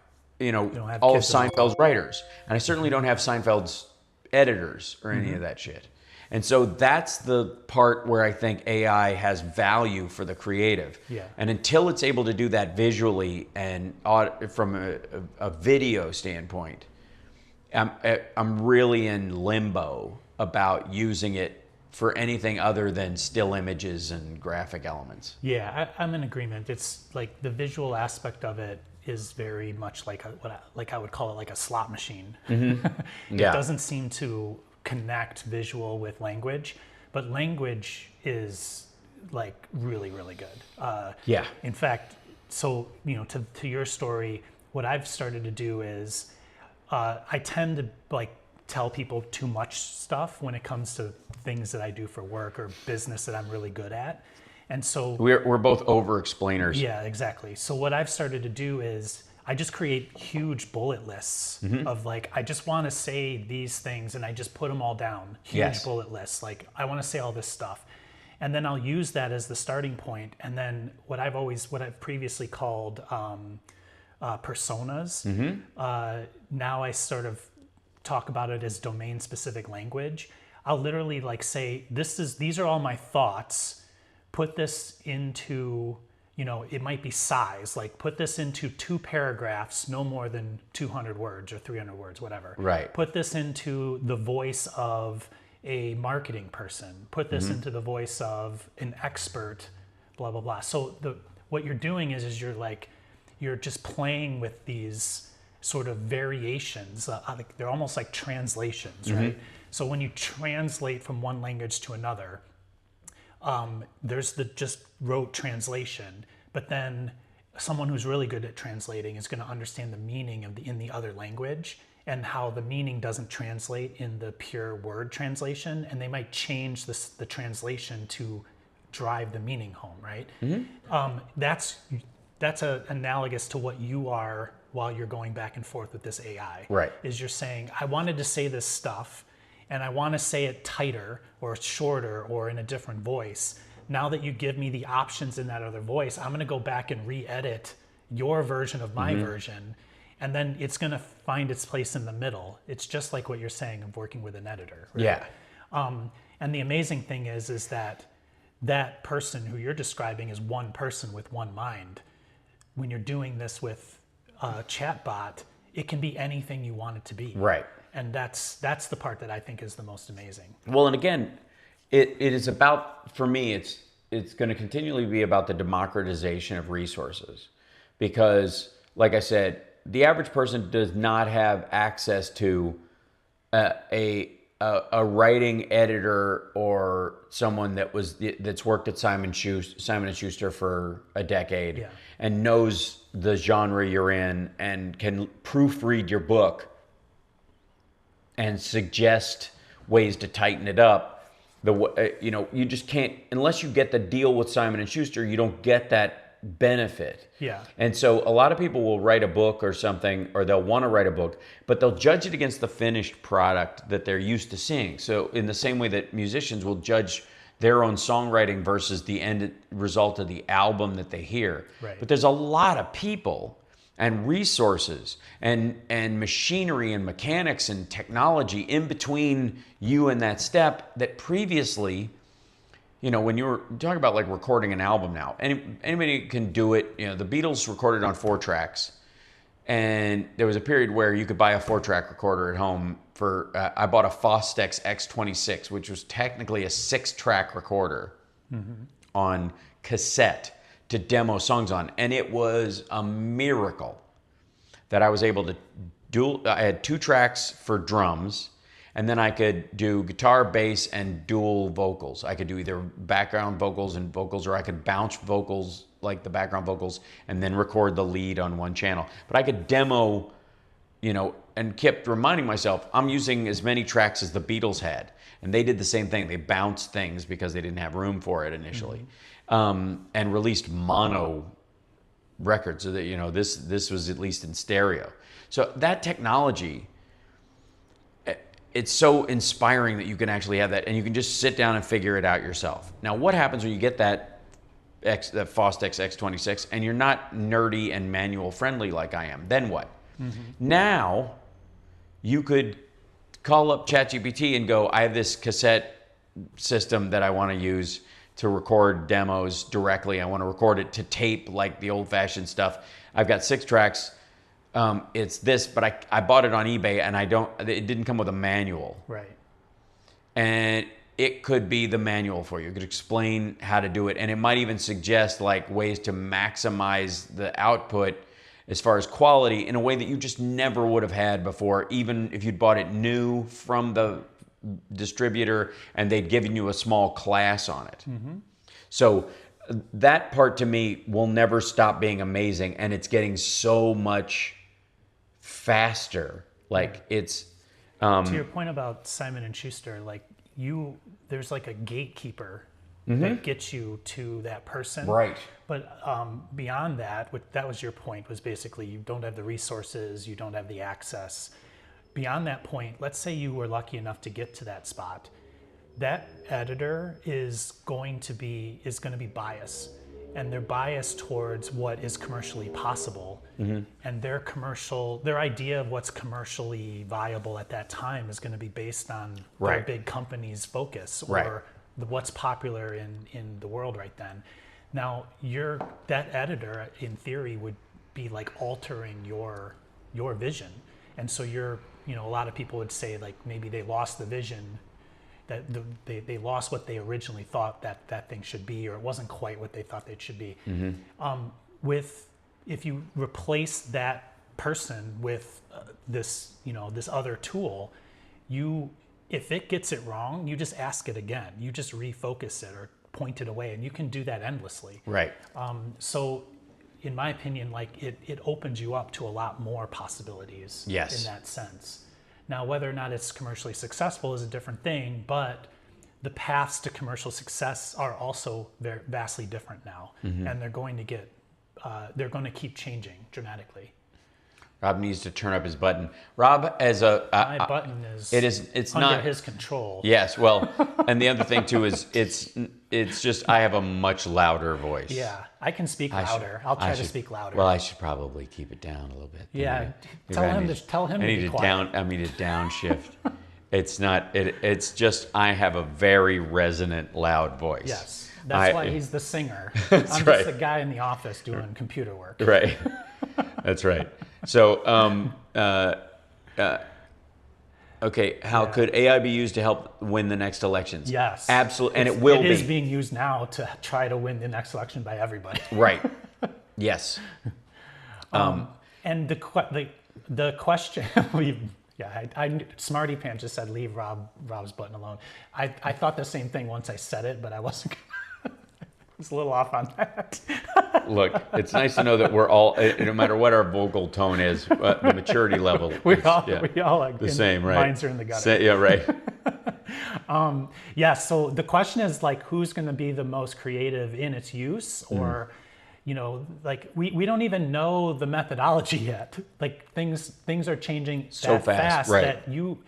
all of Seinfeld's writers. And I certainly don't have Seinfeld's editors or any of that shit. And so that's the part where I think AI has value for the creative. Yeah. And until it's able to do that visually and from a video standpoint, I'm really in limbo about using it for anything other than still images and graphic elements. Yeah, I'm in agreement. It's like the visual aspect of it is very much like I would call it like a slot machine. It doesn't seem to connect visual with language, but language is like really, really good. In fact, so to your story, what I've started to do is I tend to tell people too much stuff when it comes to things that I do for work or business that I'm really good at. And so we're both over explainers. Yeah, exactly. So what I've started to do is I just create huge bullet lists of I just want to say these things, and I just put them all down. Huge bullet lists. I want to say all this stuff. And then I'll use that as the starting point. And then what I've previously called personas. Now I sort of talk about it as domain specific language. I'll literally say, these are all my thoughts. Put this into, it might be size, put this into 2 paragraphs, no more than 200 words or 300 words, whatever. Right. Put this into the voice of a marketing person. Put this into the voice of an expert, blah, blah, blah. So what you're doing is you're just playing with these sort of variations. They're almost like translations, right? So when you translate from one language to another, there's the just rote translation, but then someone who's really good at translating is going to understand the meaning of in the other language, and how the meaning doesn't translate in the pure word translation, and they might change the translation to drive the meaning home, right? That's analogous to what you are while you're going back and forth with this AI. Right. Is you're saying, I wanted to say this stuff, and I want to say it tighter or shorter or in a different voice. Now that you give me the options in that other voice, I'm going to go back and re-edit your version of my version, and then it's going to find its place in the middle. It's just like what you're saying of working with an editor. Right? Yeah. And the amazing thing is that that person who you're describing is one person with one mind. When you're doing this with a chatbot, it can be anything you want it to be. Right. And that's the part that I think is the most amazing. Well, and again, it is about, for me, it's going to continually be about the democratization of resources, because, like I said, the average person does not have access to a writing editor or someone that's worked at Simon & Schuster for a decade and knows the genre you're in and can proofread your book and suggest ways to tighten it up. You just can't, unless you get the deal with Simon & Schuster, you don't get that benefit. Yeah. And so a lot of people will write a book or something, or they'll want to write a book, but they'll judge it against the finished product that they're used to seeing. So in the same way that musicians will judge their own songwriting versus the end result of the album that they hear. Right. But there's a lot of people and resources and machinery and mechanics and technology in between you and that step that previously, when you were talking about like recording an album now, anybody can do it. The Beatles recorded on 4 tracks, and there was a period where you could buy a 4-track recorder at home for, I bought a Fostex X26, which was technically a 6-track recorder on cassette to demo songs on. And it was a miracle that I was able to I had 2 tracks for drums, and then I could do guitar, bass, and dual vocals. I could do either background vocals and vocals, or I could bounce vocals like the background vocals and then record the lead on one channel. But I could demo, and kept reminding myself, I'm using as many tracks as the Beatles had. And they did the same thing. They bounced things because they didn't have room for it initially. And released mono records so that, this was at least in stereo. So that technology, it's so inspiring that you can actually have that, and you can just sit down and figure it out yourself. Now, what happens when you get that Fostex X26 and you're not nerdy and manual friendly like I am? Then what? Now, you could call up ChatGPT and go, I have this cassette system that I want to use to record demos directly. I want to record it to tape like the old-fashioned stuff. I've got 6 tracks. It's this, but I bought it on eBay, and it didn't come with a manual. Right. And it could be the manual for you. It could explain how to do it, and it might even suggest like ways to maximize the output as far as quality in a way that you just never would have had before, even if you'd bought it new from the distributor and they'd given you a small class on it. So that part to me will never stop being amazing, and it's getting so much faster. Like it's to your point about Simon & Schuster, like there's like a gatekeeper that gets you to that person. Right. But beyond that, that was your point, was basically you don't have the resources, you don't have the access. Beyond that point, let's say you were lucky enough to get to that spot. That editor is going to be biased, and they're biased towards what is commercially possible. And their idea of what's commercially viable at that time is going to be based on their big company's focus or what's popular in the world right then. Now, that editor, in theory, would be like altering your vision, and so a lot of people would say like maybe they lost the vision, that they lost what they originally thought that thing should be, or it wasn't quite what they thought it should be. If you replace that person with this other tool, if it gets it wrong, you just ask it again. You just refocus it or point it away, and you can do that endlessly. Right. So in my opinion, like it opens you up to a lot more possibilities Yes. in that sense. Now, whether or not it's commercially successful is a different thing, but the paths to commercial success are also very vastly different now, and they're going to keep changing dramatically. Rob needs to turn up his button. Rob, as a My button is it's under not his control. Yes, well, and the other thing too is it's just I have a much louder voice. Yeah, I can speak louder. I'll try to speak louder. Well, I should probably keep it down a little bit. Yeah, Maybe I need- tell him I to need be to quiet. I need to downshift. It's not. It's just I have a very resonant, loud voice. Yes, that's why he's the singer. That's I'm right. just the guy in the office doing computer work. Right. That's right. So, okay, how could AI be used to help win the next elections? Yes, Absolutely, and it will be. It is being used now to try to win the next election by everybody. Right. Yes. And the question I Smarty Pants just said leave Rob's button alone. I thought the same thing once I said it, but I wasn't. I was a little off on that. Look, it's nice to know that we're all, no matter what our vocal tone is, the maturity level. we is, all like the same, right? Minds are in the gutter. Yeah, right. Yeah. So the question is like, who's going to be the most creative in its use, or like we don't even know the methodology yet. Like things are changing So that fast, right. that you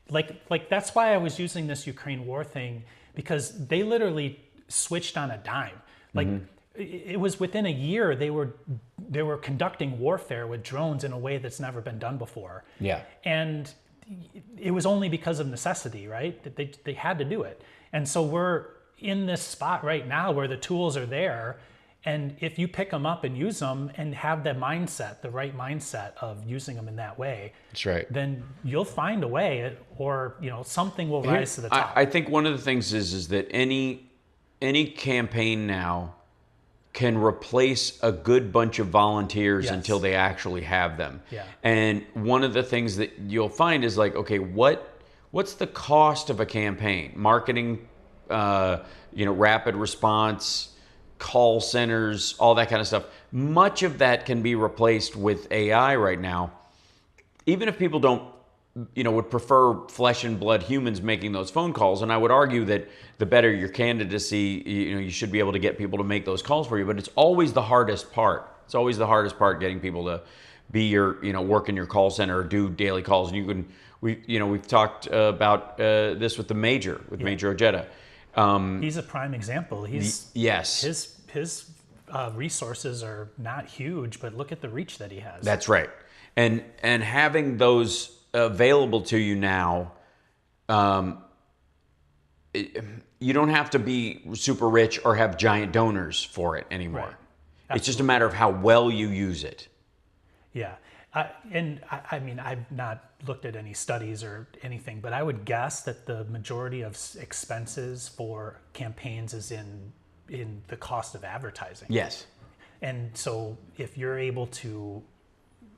like that's why I was using this Ukraine war thing, because they literally switched on a dime. Like it was within a year they were conducting warfare with drones in a way that's never been done before. Yeah. And it was only because of necessity, right? That they had to do it. And so we're in this spot right now where the tools are there, and if you pick them up and use them and have the right mindset of using them in that way, That's right. then you'll find a way, or something will rise to the top. I think one of the things is that any campaign now can replace a good bunch of volunteers Yes. until they actually have them. Yeah. And one of the things that you'll find is like, okay, what's the cost of a campaign? Marketing, rapid response, call centers, all that kind of stuff. Much of that can be replaced with AI right now. Even if people don't would prefer flesh and blood humans making those phone calls. And I would argue that the better your candidacy, you should be able to get people to make those calls for you. But it's always the hardest part. It's always the hardest part, getting people to be work in your call center or do daily calls. And we've talked about this with Major Ojeda. He's a prime example. Yes. His resources are not huge, but look at the reach that he has. That's right. And having those available to you now, you don't have to be super rich or have giant donors for it anymore. Right. It's just a matter of how well you use it. Yeah. I mean, I've not looked at any studies or anything, but I would guess that the majority of expenses for campaigns is in the cost of advertising. Yes. And so if you're able to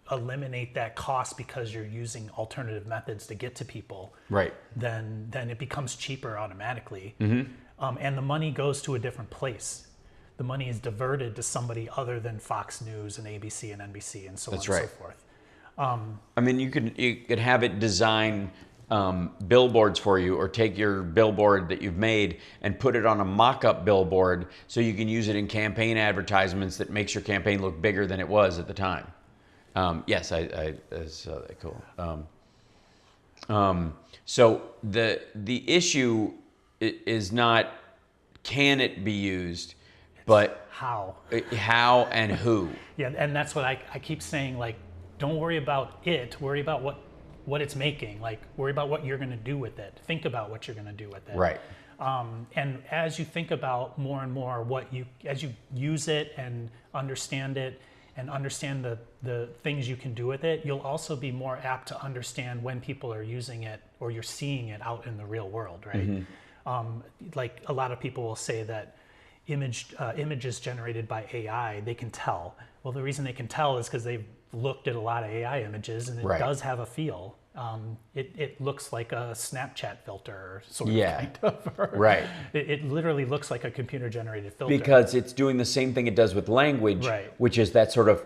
eliminate that cost because you're using alternative methods to get to people, right, then it becomes cheaper automatically. Mm-hmm. And the money goes to a different place. The money is diverted to somebody other than Fox News and ABC and NBC and so That's on right. and so forth. I mean, you could have it design billboards for you, or take your billboard that you've made and put it on a mock-up billboard so you can use it in campaign advertisements that makes your campaign look bigger than it was at the time. Yes, that's cool. So the issue is not can it be used, but How and who. Yeah, and that's what I keep saying, like, don't worry about it, worry about what it's making, like worry about what you're going to do with it. Think about what you're going to do with it. Right. And as you think about more and more as you use it and understand it and understand the things you can do with it, you'll also be more apt to understand when people are using it or you're seeing it out in the real world, right? Mm-hmm. Like a lot of people will say that images generated by AI, they can tell. Well, the reason they can tell is because they've looked at a lot of AI images, and it right. does have a feel. it looks like a Snapchat filter, sort of, Yeah. kind of. Right. It literally looks like a computer-generated filter. Because it's doing the same thing it does with language, Right. which is that sort of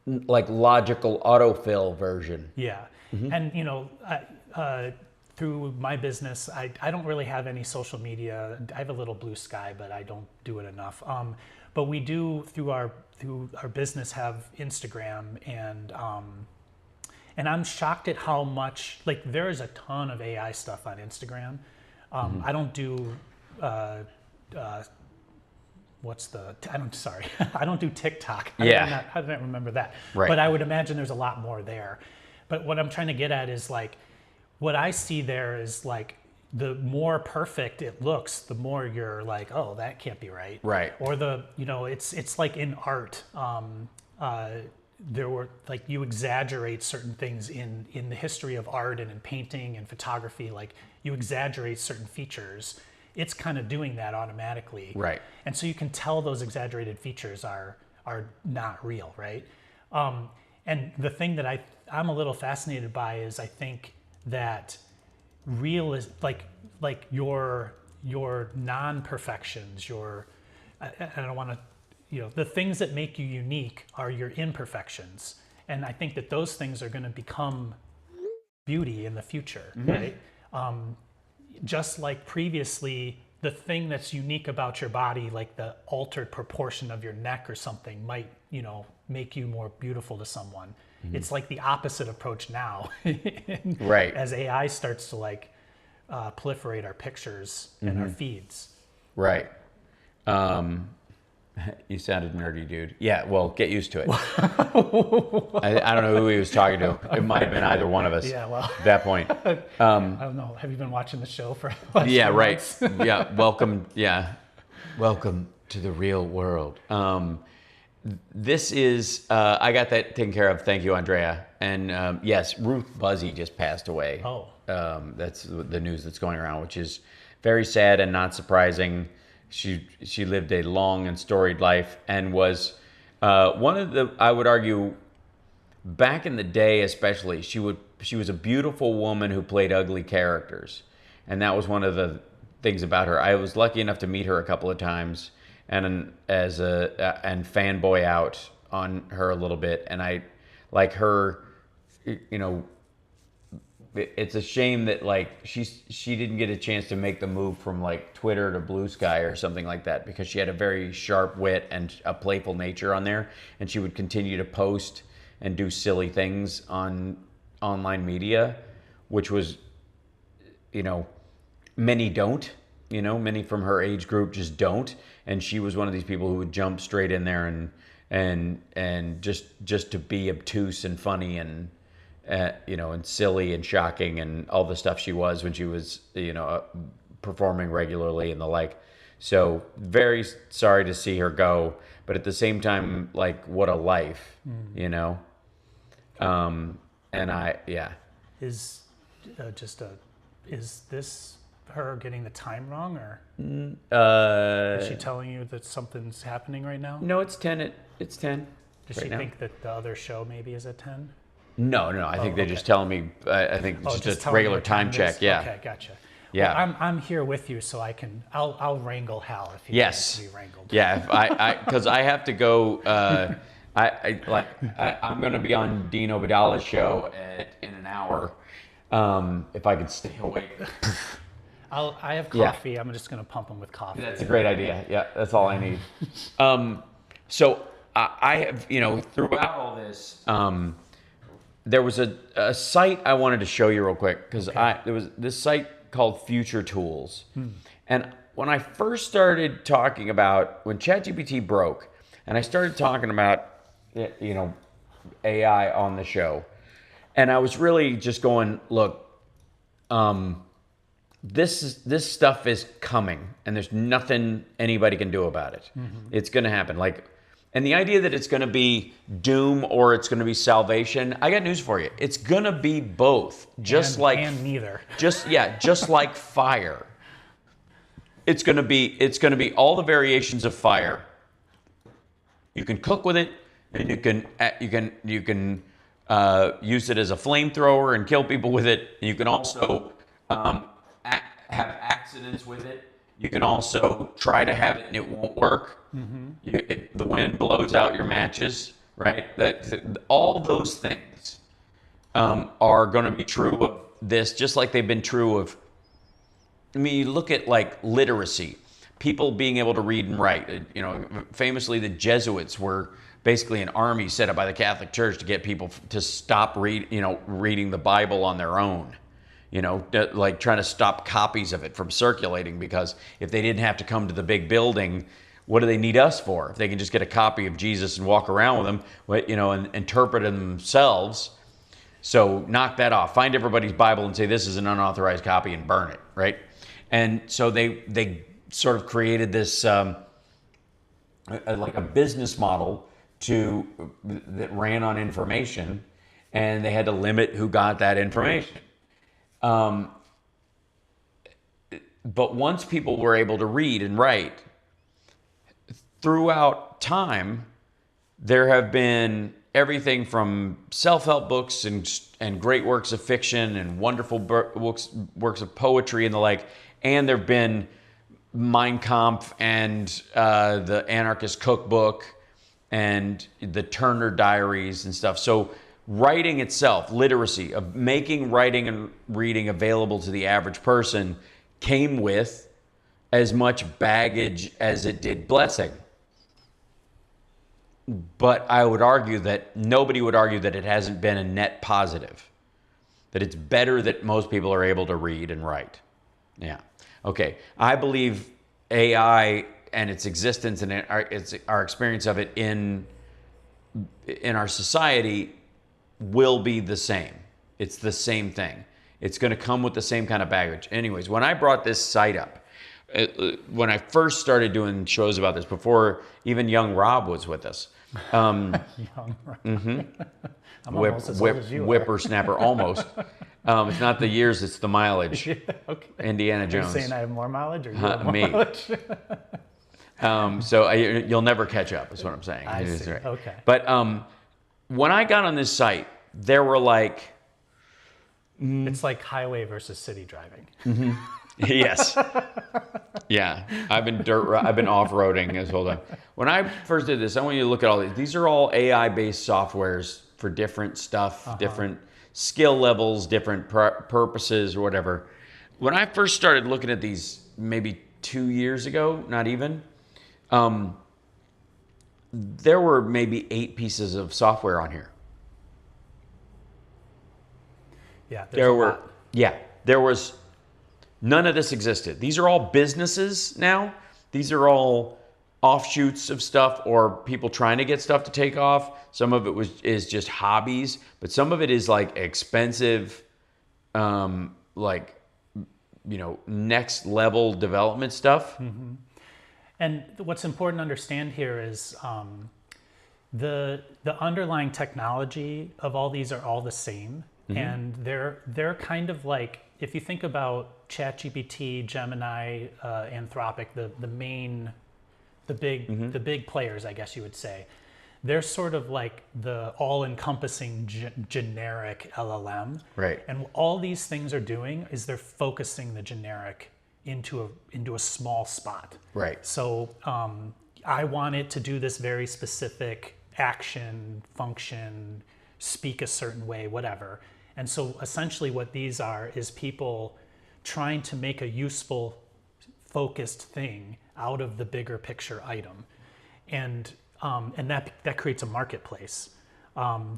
like logical autofill version. Yeah. And, you know, through my business, I don't really have any social media. I have a little Blue Sky, but I don't do it enough. But we do, through our business, have Instagram, and I'm shocked at how much, like, there is a ton of AI stuff on Instagram. I don't do I don't do TikTok. I didn't remember that. Right. But I would imagine there's a lot more there. But what I'm trying to get at is, like, what I see there is, like, the more perfect it looks, the more you're like, oh, that can't be right. Right. Or it's like in art. There were, like, you exaggerate certain things in the history of art and in painting and photography. Like, you exaggerate certain features. It's kind of doing that automatically. Right. And so you can tell those exaggerated features are not real, right? And the thing that I'm a little fascinated by is, I think that real is like your non-perfections, I don't want to, you know, the things that make you unique are your imperfections. And I think that those things are going to become beauty in the future, right? Just like previously, the thing that's unique about your body, like the altered proportion of your neck or something, might, you know, make you more beautiful to someone. It's like the opposite approach now. Right. As AI starts to, like, proliferate our pictures and our feeds. Right. You sounded nerdy, dude. Yeah, well, get used to it. I don't know who he was talking to. It might have been either one of us. Yeah, well. At that point. I don't know. Have you been watching the show for the last Yeah, few right. months? Yeah, welcome. Yeah. Welcome to the real world. This is, I got that taken care of. Thank you, Andrea. And yes, Ruth Buzzy just passed away. Oh. That's the news that's going around, which is very sad and not surprising. She lived a long and storied life and was one of the, I would argue, back in the day especially, she was a beautiful woman who played ugly characters. And that was one of the things about her. I was lucky enough to meet her a couple of times and fanboy out on her a little bit. And I like her, you know, it's a shame that, like, she didn't get a chance to make the move from, like, Twitter to Blue Sky or something like that, because she had a very sharp wit and a playful nature on there, and she would continue to post and do silly things on online media, which was, you know, many don't, you know, many from her age group just don't, and she was one of these people who would jump straight in there and just to be obtuse and funny and you know, and silly and shocking and all the stuff she was when she was, you know, performing regularly and the like. So very sorry to see her go, but at the same time, like, what a life, you know? And Is this her getting the time wrong, or is she telling you that something's happening right now? No, it's 10. It's 10. Does she think that the other show maybe is at 10? No. I think they're just telling me. I think it's just a telling regular you what time it check. is? Yeah. Okay, gotcha. Yeah. Well, I'm here with you, so I'll wrangle Hal if he needs to be wrangled. Yeah. Because I have to go. I'm going to be on Dean Obadala's show in an hour. If I could stay awake. I have coffee. Yeah. I'm just going to pump him with coffee. That's a great idea. Yeah, that's all I need. So I have, you know, throughout all this, there was a site I wanted to show you real quick, because there was this site called Future Tools. And when I first started talking about, when ChatGPT broke, and I started talking about, you know, AI on the show, and I was really just going, look, this stuff is coming, and there's nothing anybody can do about it. It's going to happen. Like, and the idea that it's going to be doom or it's going to be salvation, I got news for you. It's going to be both. And neither. Just like fire. It's going to be all the variations of fire. You can cook with it, and you can use it as a flamethrower and kill people with it. You can also have accidents with it. You can also try to have it and it won't work. The wind blows out your matches, right? All those things are going to be true of this, just like they've been true of, I mean, you look at like literacy, people being able to read and write. You know, famously the Jesuits were basically an army set up by the Catholic Church to get people to stop reading the Bible on their own. You know, like trying to stop copies of it from circulating, because if they didn't have to come to the big building, what do they need us for? If they can just get a copy of Jesus and walk around with them, you know, and interpret it themselves. So knock that off. Find everybody's Bible and say this is an unauthorized copy and burn it, right? And so they sort of created this like a business model that ran on information, and they had to limit who got that information. But once people were able to read and write, throughout time, there have been everything from self-help books and great works of fiction and wonderful works of poetry and the like, and there have been Mein Kampf and the Anarchist Cookbook and the Turner Diaries and stuff. So writing itself, literacy, of making writing and reading available to the average person, came with as much baggage as it did blessing. But I would argue that nobody would argue that it hasn't been a net positive, that it's better that most people are able to read and write. Yeah. Okay. I believe AI and its existence and our experience of it in our society will be the same. It's the same thing. It's going to come with the same kind of baggage. Anyways, when I brought this site up, when I first started doing shows about this, before even young Rob was with us. Young Rob. I'm almost as old as you are. Whippersnapper, almost. It's not the years, it's the mileage. Yeah, okay. Indiana Jones. Are you saying I have more mileage, or you have more me. mileage? So you'll never catch up, is what I'm saying. I see. Right. Okay. But when I got on this site, there were like... It's like highway versus city driving. Yes. Yeah. I've been off-roading this whole time. When I first did this, I want you to look at all these. These are all AI-based softwares for different stuff, different skill levels, different purposes or whatever. When I first started looking at these maybe 2 years ago, not even, there were maybe 8 pieces of software on here. Yeah, there lot. Yeah, there was, none of this existed. These are all businesses now. These are all offshoots of stuff or people trying to get stuff to take off. Some of it is just hobbies, but some of it is like expensive, like, you know, next level development stuff. Mm-hmm. And what's important to understand here is the underlying technology of all these are all the same. Mm-hmm. And they're kind of like, if you think about ChatGPT, Gemini, Anthropic, the big players, I guess you would say, they're sort of like the all-encompassing generic LLM. Right. And all these things are doing is they're focusing the generic into a small spot. Right. So I want it to do this very specific action, function, speak a certain way, whatever. And so essentially what these are is people trying to make a useful, focused thing out of the bigger picture item. And that creates a marketplace.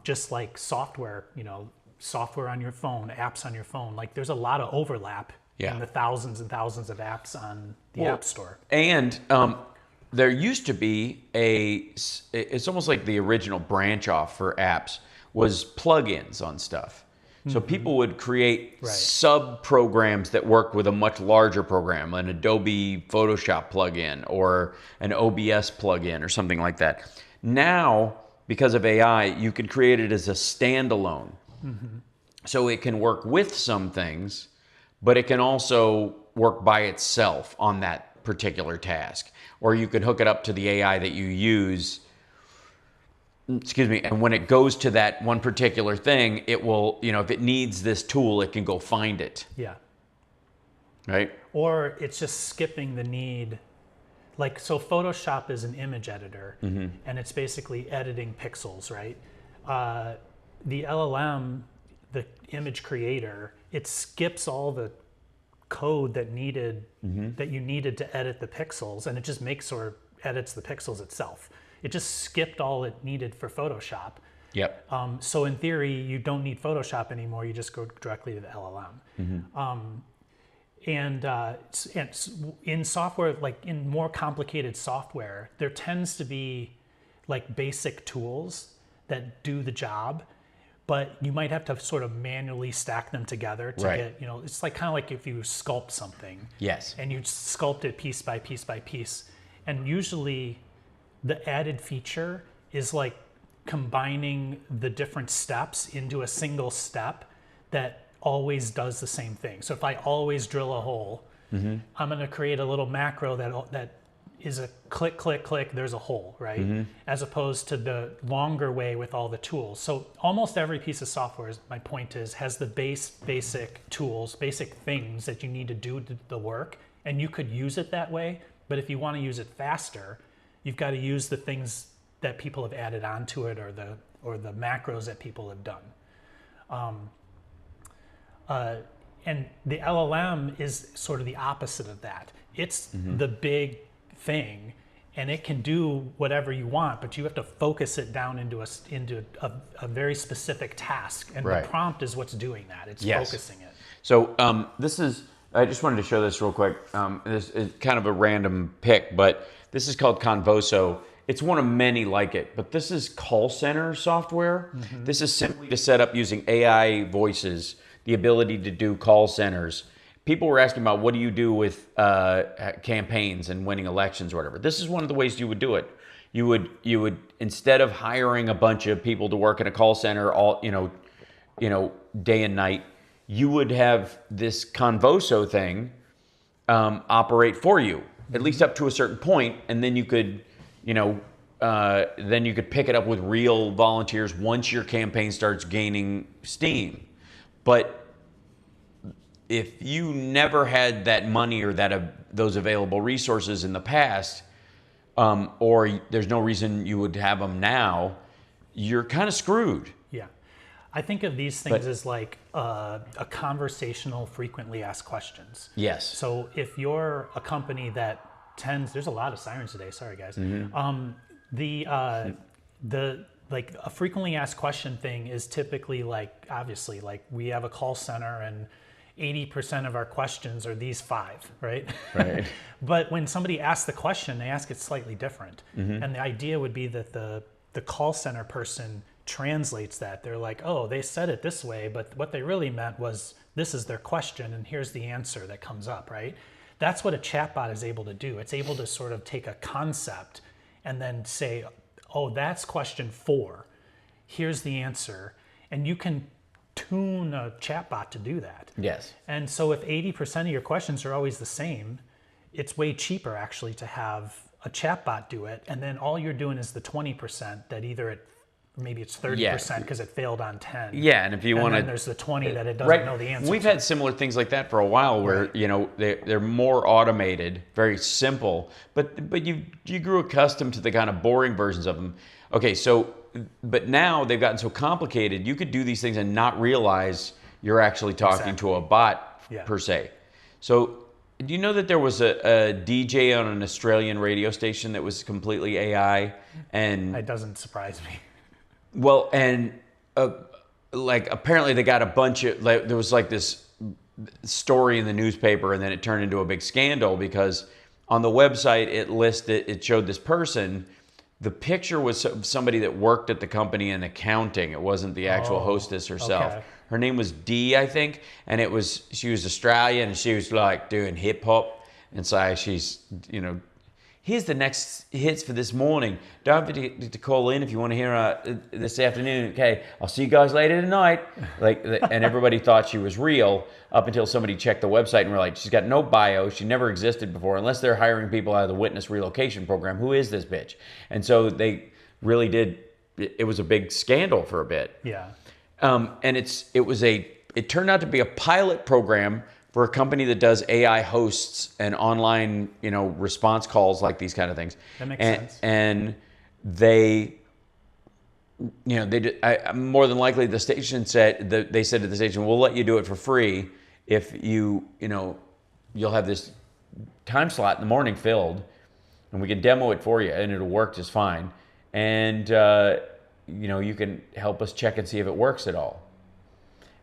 Just like software, you know, software on your phone, apps on your phone, like there's a lot of overlap in the thousands and thousands of apps on the App Store. And there used to be it's almost like the original branch off for apps was plugins on stuff. So people would create sub-programs that worked with a much larger program, an Adobe Photoshop plugin or an OBS plugin or something like that. Now, because of AI, you can create it as a standalone. Mm-hmm. So it can work with some things, but it can also work by itself on that particular task. Or you can hook it up to the AI that you use excuse me, and when it goes to that one particular thing, it will, you know, if it needs this tool, it can go find it. Yeah. Right? Or it's just skipping the need. Like, so Photoshop is an image editor, and it's basically editing pixels, right? The LLM, the image creator, it skips all the code that that you needed to edit the pixels, and it just makes or edits the pixels itself. It just skipped all it needed for Photoshop. Yep. So in theory, you don't need Photoshop anymore. You just go directly to the LLM. And in software, like in more complicated software, there tends to be like basic tools that do the job, but you might have to sort of manually stack them together to Right. get, you know, it's like kind of like if you sculpt something. Yes. And you sculpt it piece by piece by piece. And usually the added feature is like combining the different steps into a single step that always does the same thing. So if I always drill a hole, I'm going to create a little macro that is a click, click, click, there's a hole, right? As opposed to the longer way with all the tools. So almost every piece of software, my point is, has the basic tools, basic things that you need to do the work, and you could use it that way. But if you want to use it faster, you've got to use the things that people have added onto it, or the macros that people have done. And the LLM is sort of the opposite of that. It's the big thing, and it can do whatever you want, but you have to focus it down into a very specific task. And Right. the prompt is what's doing that. It's Yes. focusing it. So this is, I just wanted to show this real quick. This is kind of a random pick, but this is called Convoso. It's one of many like it, but this is call center software. This is simply to set up using AI voices, the ability to do call centers. People were asking about what do you do with campaigns and winning elections or whatever. This is one of the ways you would do it. You would instead of hiring a bunch of people to work in a call center all day and night, you would have this Convoso thing operate for you, at least up to a certain point, and then you could pick it up with real volunteers once your campaign starts gaining steam. But if you never had that money or those available resources in the past, or there's no reason you would have them now, you're kind of screwed. Yeah. I think of these things as like a conversational, frequently asked questions. Yes. So if you're a company that there's a lot of sirens today, sorry guys. Like a frequently asked question thing is typically like, obviously, like we have a call center and 80% of our questions are these 5, right? Right. But when somebody asks the question, they ask it slightly different. And the idea would be that the call center person translates that. They're like, oh, they said it this way, but what they really meant was this is their question and here's the answer that comes up, right? That's what a chatbot is able to do. It's able to sort of take a concept and then say, oh, that's question 4. Here's the answer. And you can tune a chatbot to do that. Yes. And so if 80% of your questions are always the same, it's way cheaper actually to have a chatbot do it. And then all you're doing is the 20% that either maybe it's 30% because it failed on 10. Yeah, and if you want to, there's the 20 that it doesn't know the answer. We've had similar things like that for a while, where they're more automated, very simple, but you grew accustomed to the kind of boring versions of them. Okay, so but now they've gotten so complicated, you could do these things and not realize you're actually talking to a bot per se. So do you know that there was a DJ on an Australian radio station that was completely AI? And it doesn't surprise me. Well, and like apparently they got a bunch of, like, there was like this story in the newspaper, and then it turned into a big scandal because on the website it showed this person. The picture was somebody that worked at the company in accounting. It wasn't the actual hostess herself. Okay. Her name was Dee, I think, and she was Australian, and she was like doing hip hop, and so she's here's the next hits for this morning. Don't forget to call in if you want to hear this afternoon. Okay, I'll see you guys later tonight. And everybody thought she was real up until somebody checked the website and were like, she's got no bio. She never existed before, unless they're hiring people out of the Witness Relocation Program. Who is this bitch? And so they really did it was a big scandal for a bit. Yeah. And it turned out to be a pilot program for a company that does AI hosts and online, response calls, like these kind of things. That makes sense. And they, they did, more than likely the station said, they said to the station, we'll let you do it for free if you'll have this time slot in the morning filled, and we can demo it for you, and it'll work just fine. And, you can help us check and see if it works at all.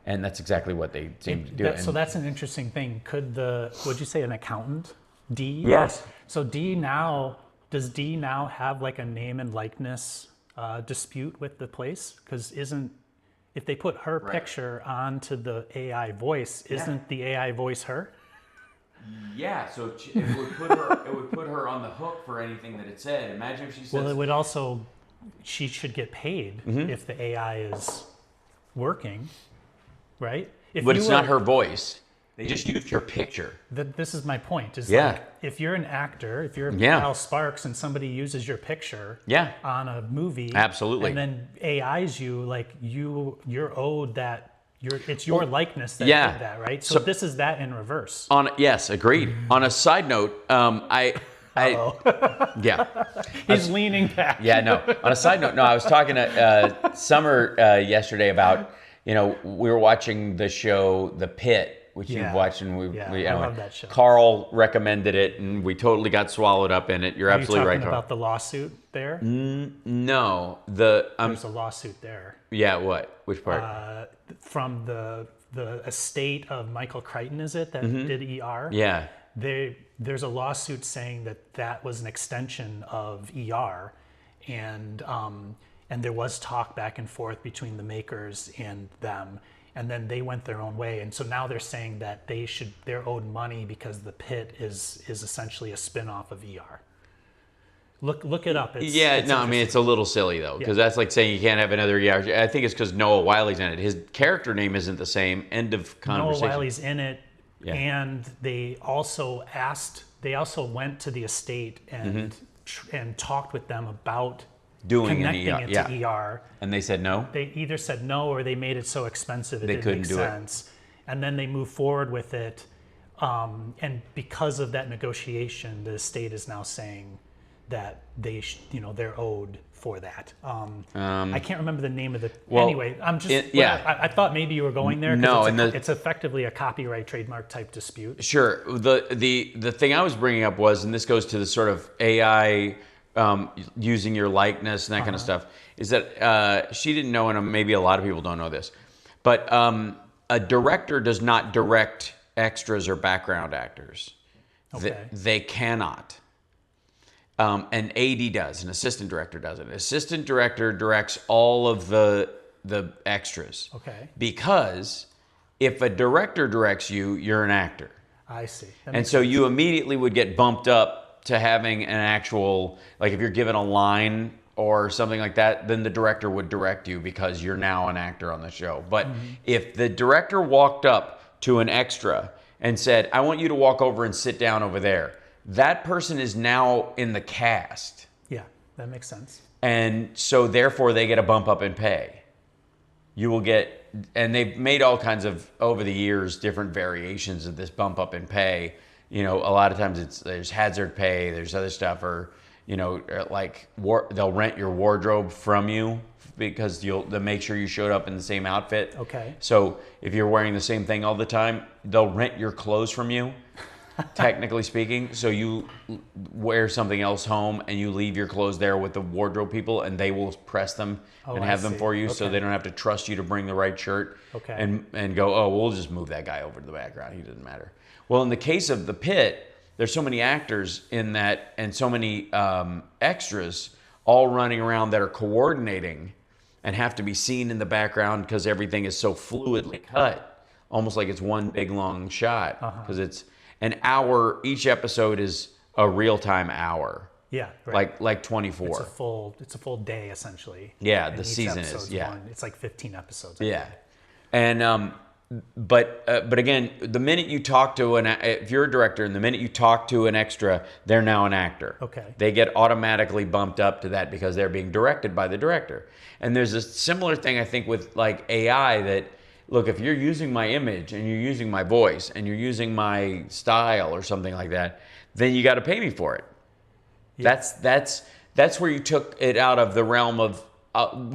And that's exactly what they seem to do. So that's an interesting thing. Would you say an accountant, D? Yes. So does D now have like a name and likeness dispute with the place? Because if they put her picture onto the AI voice, isn't the AI voice her? Yeah, so it would put her on the hook for anything that it said. Imagine if she said. Well, it would also, she should get paid if the AI is working, right? But it's not her voice. They just used her picture. This is my point. Yeah. If you're an actor, if you're Al Sparks and somebody uses your picture on a movie, absolutely, and then AIs you, like you're owed that. It's your likeness that did that, right? So this is that in reverse. Yes, agreed. On a side note, He's leaning back. Yeah, no. On a side note, I was talking to Summer yesterday about, we were watching the show The Pit, which you've watched, and I love that show. Carl recommended it, and we totally got swallowed up in it. You're absolutely right, Carl. Carl. About the lawsuit there? No, there's a lawsuit there. Yeah, what? Which part? From the estate of Michael Crichton, is it, that did ER? Yeah. There's a lawsuit saying that was an extension of ER, and there was talk back and forth between the makers and them, and then they went their own way, and so now they're saying that they're owed money because The Pit is essentially a spin-off of ER. Look it up. It's a little silly though, because that's like saying you can't have another ER. I think it's because Noah Wiley's in it. His character name isn't the same. End of conversation. Noah Wiley's in it, and they also went to the estate and talked with them about connecting it to ER. And they said no? They either said no, or they made it so expensive it didn't make sense. And then they moved forward with it, and because of that negotiation, the estate is now saying that they're owed for that. I can't remember the name of the. Anyway, I'm just. I thought maybe you were going there. No, it's effectively a copyright trademark type dispute. Sure. The thing I was bringing up was, and this goes to the sort of AI using your likeness and that kind of stuff, is that she didn't know, and maybe a lot of people don't know this, but a director does not direct extras or background actors. Okay. They cannot. An AD does, an assistant director does it. An assistant director directs all of the extras. Okay. Because if a director directs you, you're an actor. I see. And so you immediately would get bumped up to having an actual, like if you're given a line or something like that, then the director would direct you because you're now an actor on the show. But if the director walked up to an extra and said, I want you to walk over and sit down over there, that person is now in the cast. Yeah, that makes sense. And so therefore they get a bump up in pay. You will get, and they've made all kinds of, over the years, different variations of this bump up in pay. A lot of times there's hazard pay, there's other stuff, or, they'll rent your wardrobe from you because they'll make sure you showed up in the same outfit. Okay. So if you're wearing the same thing all the time, they'll rent your clothes from you. Technically speaking, so you wear something else home and you leave your clothes there with the wardrobe people, and they will press them and have them for you, so they don't have to trust you to bring the right shirt and go, we'll just move that guy over to the background, he doesn't matter. Well, in the case of The Pit, there's so many actors in that, and so many extras all running around that are coordinating and have to be seen in the background because everything is so fluidly cut, almost like it's one big long shot, because it's an hour. Each episode is a real-time hour. Yeah, right. Like 24. It's a full day essentially. Yeah, and the season is. Yeah, it's like 15 episodes. Yeah, and but again, the minute you talk to if you're a director, and the minute you talk to an extra, they're now an actor. Okay. They get automatically bumped up to that because they're being directed by the director. And there's a similar thing, I think, with like AI that, look, if you're using my image and you're using my voice and you're using my style or something like that, then you got to pay me for it. Yeah. That's where you took it out of the realm of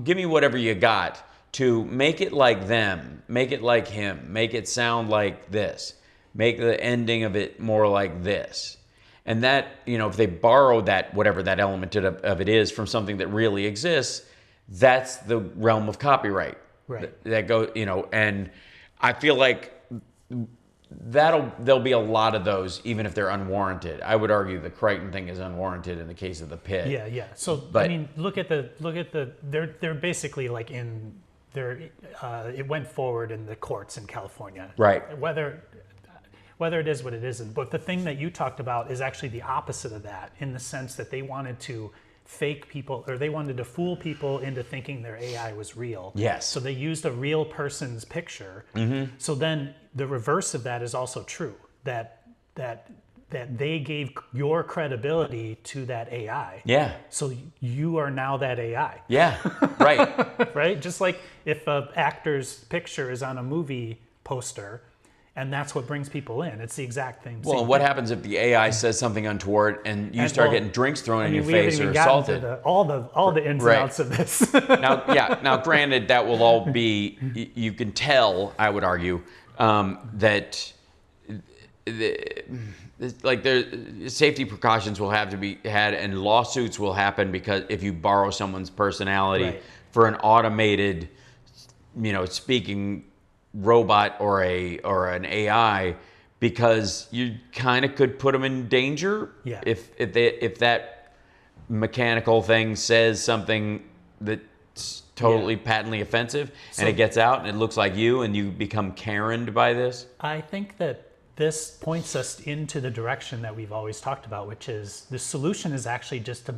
give me whatever you got, to make it like them, make it like him, make it sound like this, make the ending of it more like this. And that, if they borrow that, whatever that element of it is, from something that really exists, that's the realm of copyright. Right. That goes, and I feel like there'll be a lot of those, even if they're unwarranted. I would argue the Crichton thing is unwarranted in the case of the Pit. Yeah. So I mean, look at the they're basically like it went forward in the courts in California. Right. Whether it is what it isn't, but the thing that you talked about is actually the opposite of that, in the sense that they wanted to fake people, or they wanted to fool people into thinking their AI was real. Yes. So they used a real person's picture. Mm-hmm. So then the reverse of that is also true, that they gave your credibility to that AI. Yeah. So you are now that AI. Yeah. Right. Right? Just like if an actor's picture is on a movie poster, and that's what brings people in. It's the exact thing. Well, what happens if the AI says something untoward and you start getting drinks thrown in your face or assaulted? All the ins and outs of this. Now, granted, that will all be. You can tell, I would argue, that safety precautions will have to be had, and lawsuits will happen because if you borrow someone's personality for an automated, speaking robot or an AI, because you kind of could put them in danger. Yeah. If that mechanical thing says something that's totally patently offensive, and it gets out and it looks like you, and you become Karen'd by this. I think that this points us into the direction that we've always talked about, which is the solution is actually just to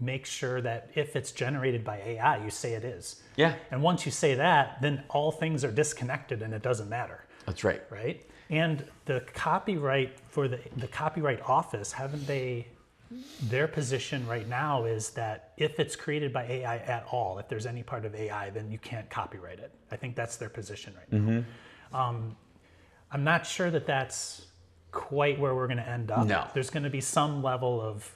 make sure that if it's generated by AI, you say it is. Yeah. And once you say that, then all things are disconnected and it doesn't matter. That's right. Right? And the copyright for the Copyright Office, their position right now is that if it's created by AI at all, if there's any part of AI, then you can't copyright it. I think that's their position right now. Mm-hmm. I'm not sure that that's quite where we're going to end up. No. There's going to be some level of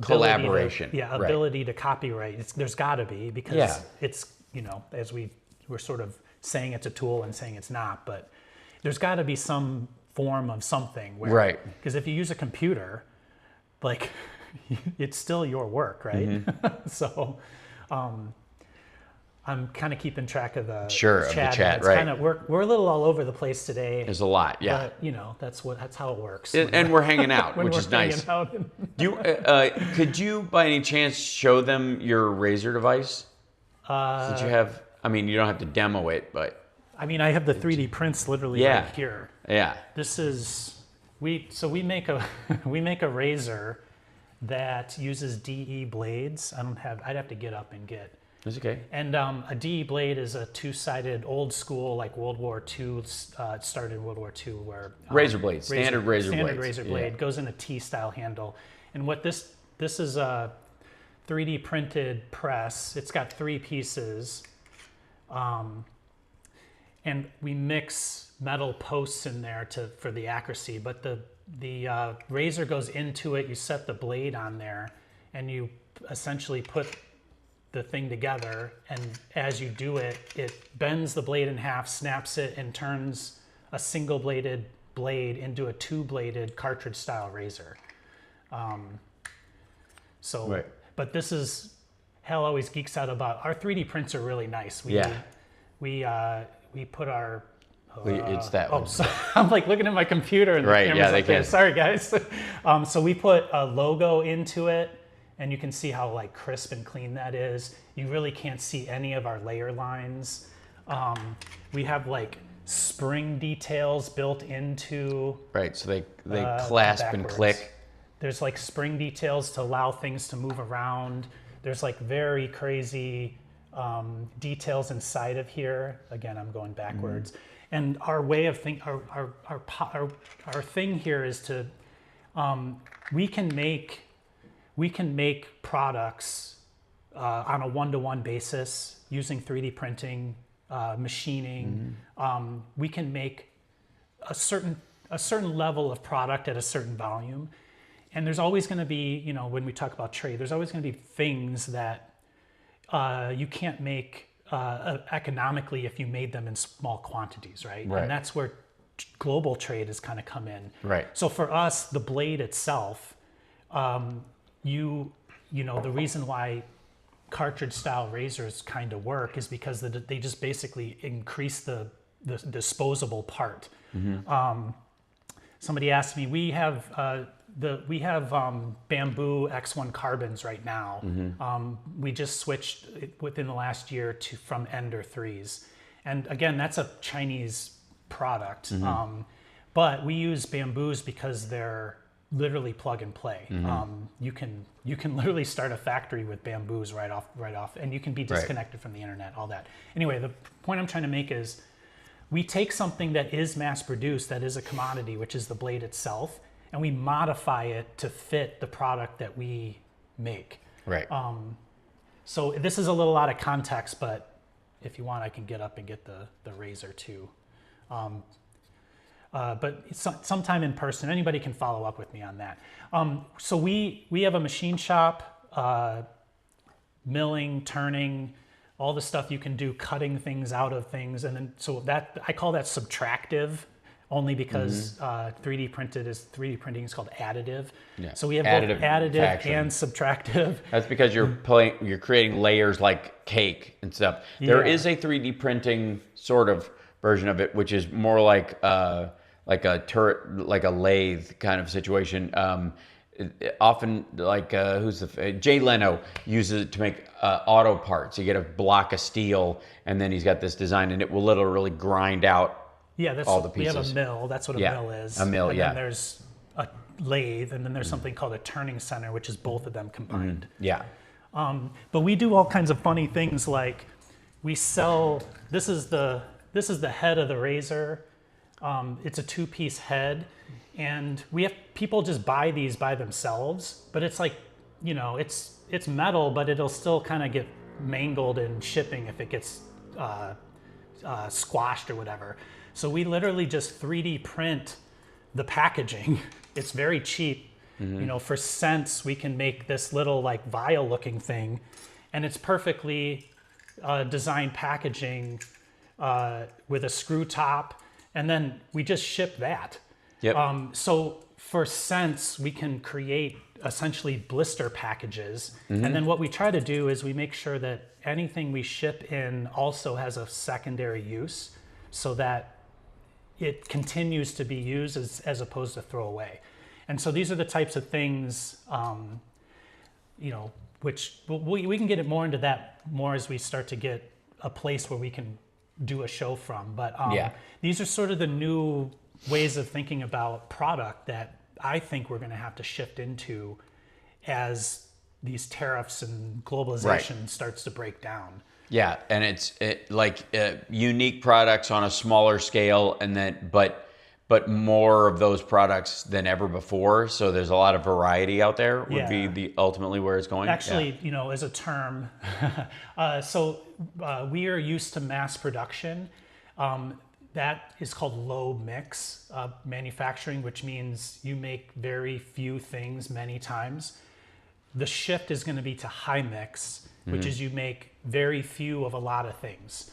collaboration. Ability to copyright. There's got to be, because it's, as we're sort of saying it's a tool and saying it's not, but there's got to be some form of something where, because if you use a computer, like, it's still your work, right? Mm-hmm. So I'm kind of keeping track of the chat, right? We're a little all over the place today. There's a lot, yeah. But that's how it works. And we're hanging out, which is nice. Could you by any chance show them your Razor device? Did you have? I mean, you don't have to demo it, but I mean, I have the 3D prints literally right here. Yeah. This is we make a razor that uses DE blades. I'd have to get up and get. That's okay. And a DE blade is a two-sided, old school, like World War II. It started in World War II, where razor blade, standard razor blade goes in a T-style handle. And what this is a 3D printed press. It's got 3 pieces, and we mix metal posts in there for the accuracy. But the razor goes into it. You set the blade on there, and you essentially put the thing together, and as you do it, it bends the blade in half, snaps it, and turns a single-bladed blade into a 2-bladed cartridge-style razor. But this is, Hal always geeks out about, our 3D prints are really nice. We put our... it's that one. So I'm like looking at my computer, and the camera's up there. Sorry, guys. So we put a logo into it, and you can see how like crisp and clean that is. You really can't see any of our layer lines. We have like spring details built into. Right, so they clasp and click. There's like spring details to allow things to move around. There's like very crazy details inside of here. Again, I'm going backwards. And our way of our thing here is to we can make products on a one-to-one basis using 3D printing, machining. We can make a certain level of product at a certain volume. And there's always going to be, you know, when we talk about trade, there's always going to be things that you can't make economically if you made them in small quantities, right? And that's where global trade has kind of come in. Right. So for us, the blade itself, you know, the reason why cartridge style razors kind of work is because they just basically increase the disposable part. Somebody asked me, we have bamboo X1 carbons right now. We just switched within the last year from Ender 3s. And again, that's a Chinese product. But we use bamboos because they're literally plug and play. You can literally start a factory with bamboos right off, and you can be disconnected from the internet, all that. Anyway, the point I'm trying to make is we take something that is mass produced, that is a commodity, which is the blade itself, and we modify it to fit the product that we make. Right. So this is a little out of context, but if you want, I can get up and get the razor too. But sometime in person, anybody can follow up with me on that. So we have a machine shop, milling, turning, all the stuff you can do, cutting things out of things. And then, so that, I call that subtractive, only because 3D printing is called additive. Yeah. So we have both additive and subtractive. That's because you're creating layers like cake and stuff. There is a 3D printing sort of version of it, which is more like a turret, like a lathe kind of situation. Often, like Jay Leno uses it to make auto parts. You get a block of steel, and then he's got this design, and it will literally grind out all the pieces. We have a mill. That's what a mill is. A mill, and then there's a lathe, and then there's something called a turning center, which is both of them combined. But we do all kinds of funny things, like we sell. This is the head of the razor. It's a two-piece head, and we have people just buy these by themselves. But it's like, you know, it's metal, but it'll still kind of get mangled in shipping if it gets squashed or whatever. So we literally just 3D print the packaging. It's very cheap. You know, for cents, we can make this little like vial-looking thing, and it's perfectly designed packaging with a screw top, and then we just ship that. So for cents, we can create essentially blister packages, and then what we try to do is we make sure that anything we ship in also has a secondary use, so that it continues to be used as opposed to throw away. And so these are the types of things, you know, which we can get it more into that more as we start to get a place where we can do a show from. But these are sort of the new ways of thinking about product that I think we're going to have to shift into as these tariffs and globalization starts to break down. Yeah, and it's unique products on a smaller scale, and then but more of those products than ever before. So there's a lot of variety out there. Would be ultimately where it's going. Actually, you know, as a term, we are used to mass production. That is called low mix manufacturing, which means you make very few things many times. The shift is going to be to high mix, which is you make very few of a lot of things.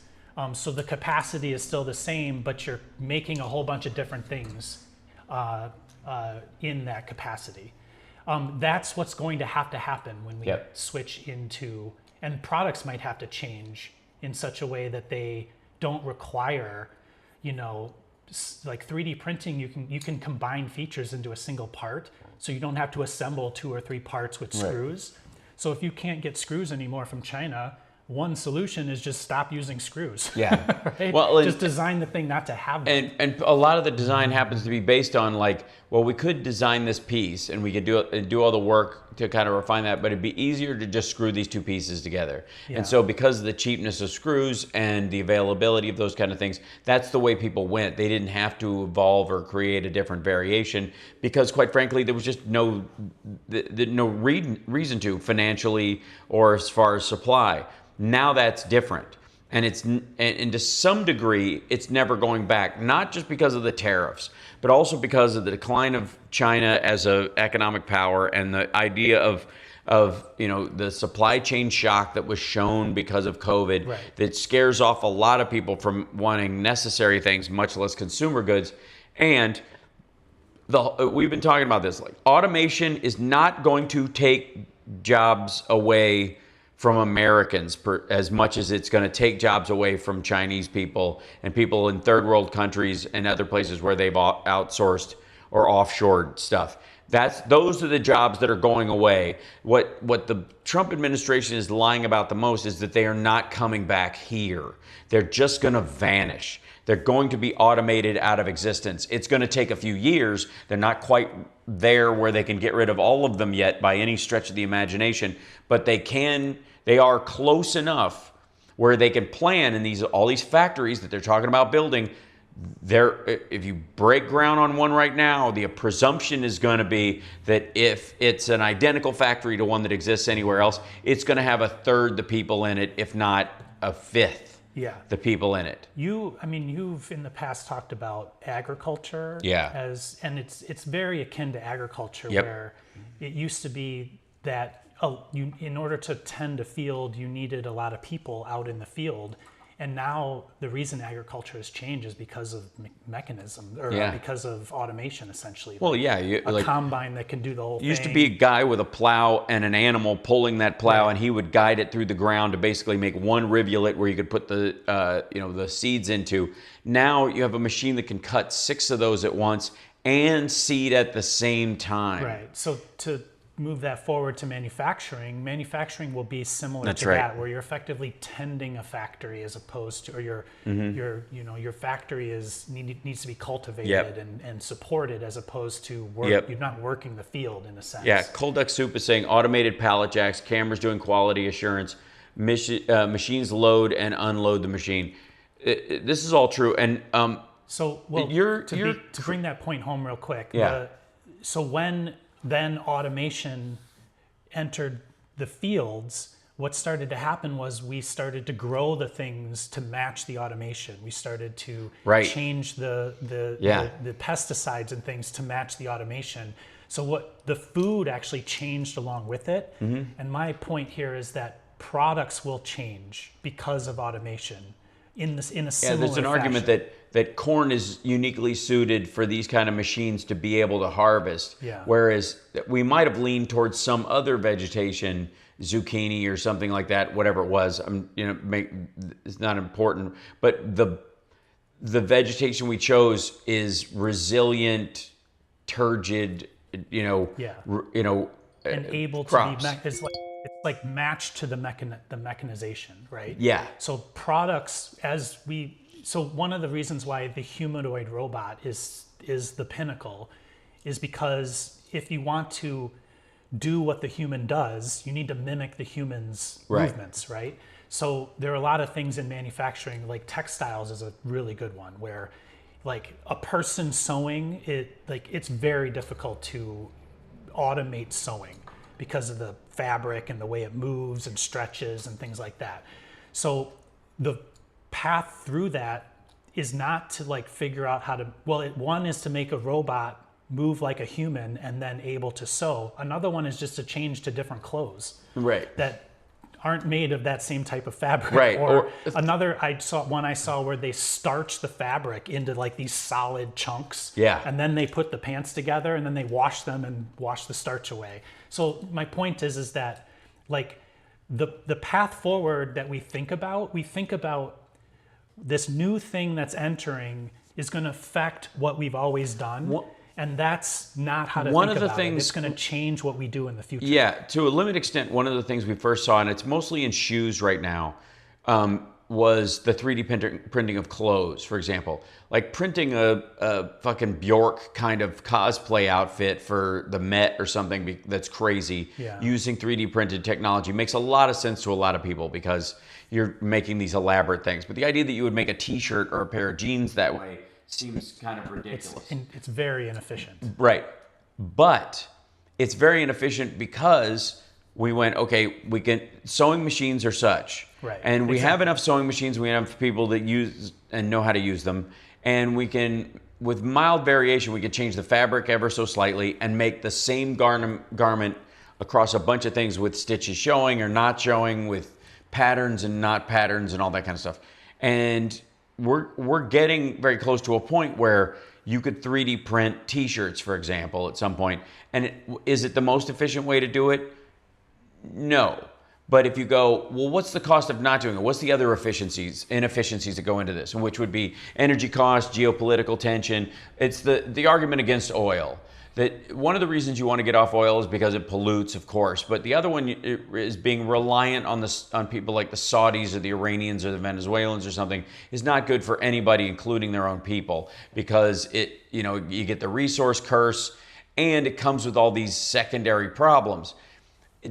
So the capacity is still the same, but you're making a whole bunch of different things in that capacity. That's what's going to happen when we switch into, and products might have to change in such a way that they don't require, you know, like 3D printing, you can combine features into a single part, so you don't have to assemble 2 or 3 parts with screws. So if you can't get screws anymore from China, one solution is just stop using screws. Yeah. Right? Well, just design the thing not to have them. And a lot of the design happens to be based on like, well, we could design this piece and we could do all the work to kind of refine that, but it'd be easier to just screw these two pieces together. Yeah. And so because of the cheapness of screws and the availability of those kind of things, that's the way people went. They didn't have to evolve or create a different variation because, quite frankly, there was just no reason to financially or as far as supply. Now that's different. And to some degree, it's never going back, not just because of the tariffs, but also because of the decline of China as an economic power and the idea of the supply chain shock that was shown because of COVID, right, that scares off a lot of people from wanting necessary things, much less consumer goods. And we've been talking about this, like automation is not going to take jobs away from Americans as much as it's going to take jobs away from Chinese people and people in third world countries and other places where they've outsourced or offshored stuff. Those are the jobs that are going away. What the Trump administration is lying about the most is that they are not coming back here. They're just going to vanish. They're going to be automated out of existence. It's going to take a few years. They're not quite there where they can get rid of all of them yet by any stretch of the imagination, but they are close enough where they can plan in all these factories that they're talking about building. If you break ground on one right now, the presumption is going to be that if it's an identical factory to one that exists anywhere else, it's going to have a third the people in it, if not a fifth. Yeah. The people in it. You've in the past talked about agriculture. Yeah. And it's very akin to agriculture, yep, where it used to be that in order to tend a field, you needed a lot of people out in the field. And now the reason agriculture has changed is because of mechanism, or because of automation, essentially. Well, a combine that can do the whole thing. Used to be a guy with a plow and an animal pulling that plow, and he would guide it through the ground to basically make one rivulet where you could put the seeds into. Now you have a machine that can cut 6 of those at once and seed at the same time. Right. So to move that forward to manufacturing will be similar That's to right. that, where you're effectively tending a factory as opposed to, or your factory needs to be cultivated, yep, and supported as opposed to yep, you're not working the field in a sense. Yeah, Cold Duck Soup is saying automated pallet jacks, cameras doing quality assurance, machines load and unload the machine. This is all true, and to bring that point home real quick. Yeah. So when then automation entered the fields, what started to happen was we started to grow the things to match the automation. We started to change the pesticides and things to match the automation. So the food actually changed along with it. Mm-hmm. And my point here is that products will change because of automation in a similar there's an argument that corn is uniquely suited for these kind of machines to be able to harvest. Yeah. Whereas we might have leaned towards some other vegetation, zucchini or something like that, whatever it was. It's not important. But the vegetation we chose is resilient, turgid, and able crops. to be it's like matched to the mechanization, right? Yeah. So products, so one of the reasons why the humanoid robot is the pinnacle is because if you want to do what the human does, you need to mimic the human's movements, right? So there are a lot of things in manufacturing, like textiles is a really good one, where like a person sewing, it's very difficult to automate sewing because of the fabric and the way it moves and stretches and things like that. So the path through that is not to figure out how to, one is to make a robot move like a human and then able to sew. Another one is just to change to different clothes that aren't made of that same type of fabric. Right. Or another, I saw where they starch the fabric into these solid chunks. Yeah. And then they put the pants together and then they wash them and wash the starch away. So my point is that the path forward that we think about this new thing that's entering is going to affect what we've always done. And that's not how to One think of the about things- it. It's going to change what we do in the future. Yeah, to a limited extent, one of the things we first saw, and it's mostly in shoes right now, was the 3D printing of clothes, for example. Like printing a fucking Bjork kind of cosplay outfit for the Met or something that's crazy, Yeah. using 3D printed technology makes a lot of sense to a lot of people because you're making these elaborate things. But the idea that you would make a t-shirt or a pair of jeans that way seems kind of ridiculous. It's very inefficient. Right. But it's very inefficient because we went, okay, we can, sewing machines are such. Right. And we Exactly. have enough sewing machines, we have people that use and know how to use them. And we can, with mild variation, we can change the fabric ever so slightly and make the same garment across a bunch of things with stitches showing or not showing, with patterns and not patterns and all that kind of stuff. And we're getting very close to a point where you could 3D print t-shirts, for example, at some point. And is it the most efficient way to do it? No. But if you go, well, what's the cost of not doing it? What's the other inefficiencies that go into this? Which would be energy costs, geopolitical tension. It's the argument against oil. That one of the reasons you want to get off oil is because it pollutes, of course. But the other one is being reliant on people like the Saudis or the Iranians or the Venezuelans or something is not good for anybody, including their own people, because you get the resource curse and it comes with all these secondary problems.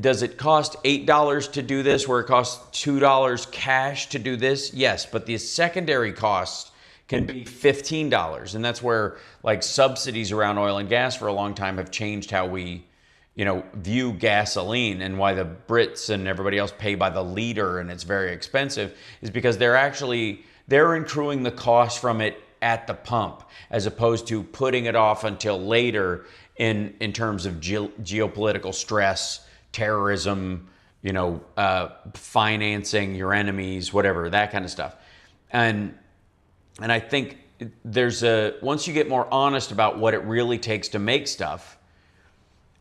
Does it cost $8 to do this where it costs $2 cash to do this? Yes, but the secondary costs can be $15. And that's where like subsidies around oil and gas for a long time have changed how we, view gasoline, and why the Brits and everybody else pay by the liter and it's very expensive is because they're accruing the cost from it at the pump as opposed to putting it off until later in terms of geopolitical stress, terrorism, financing your enemies, whatever, that kind of stuff. And I think once you get more honest about what it really takes to make stuff,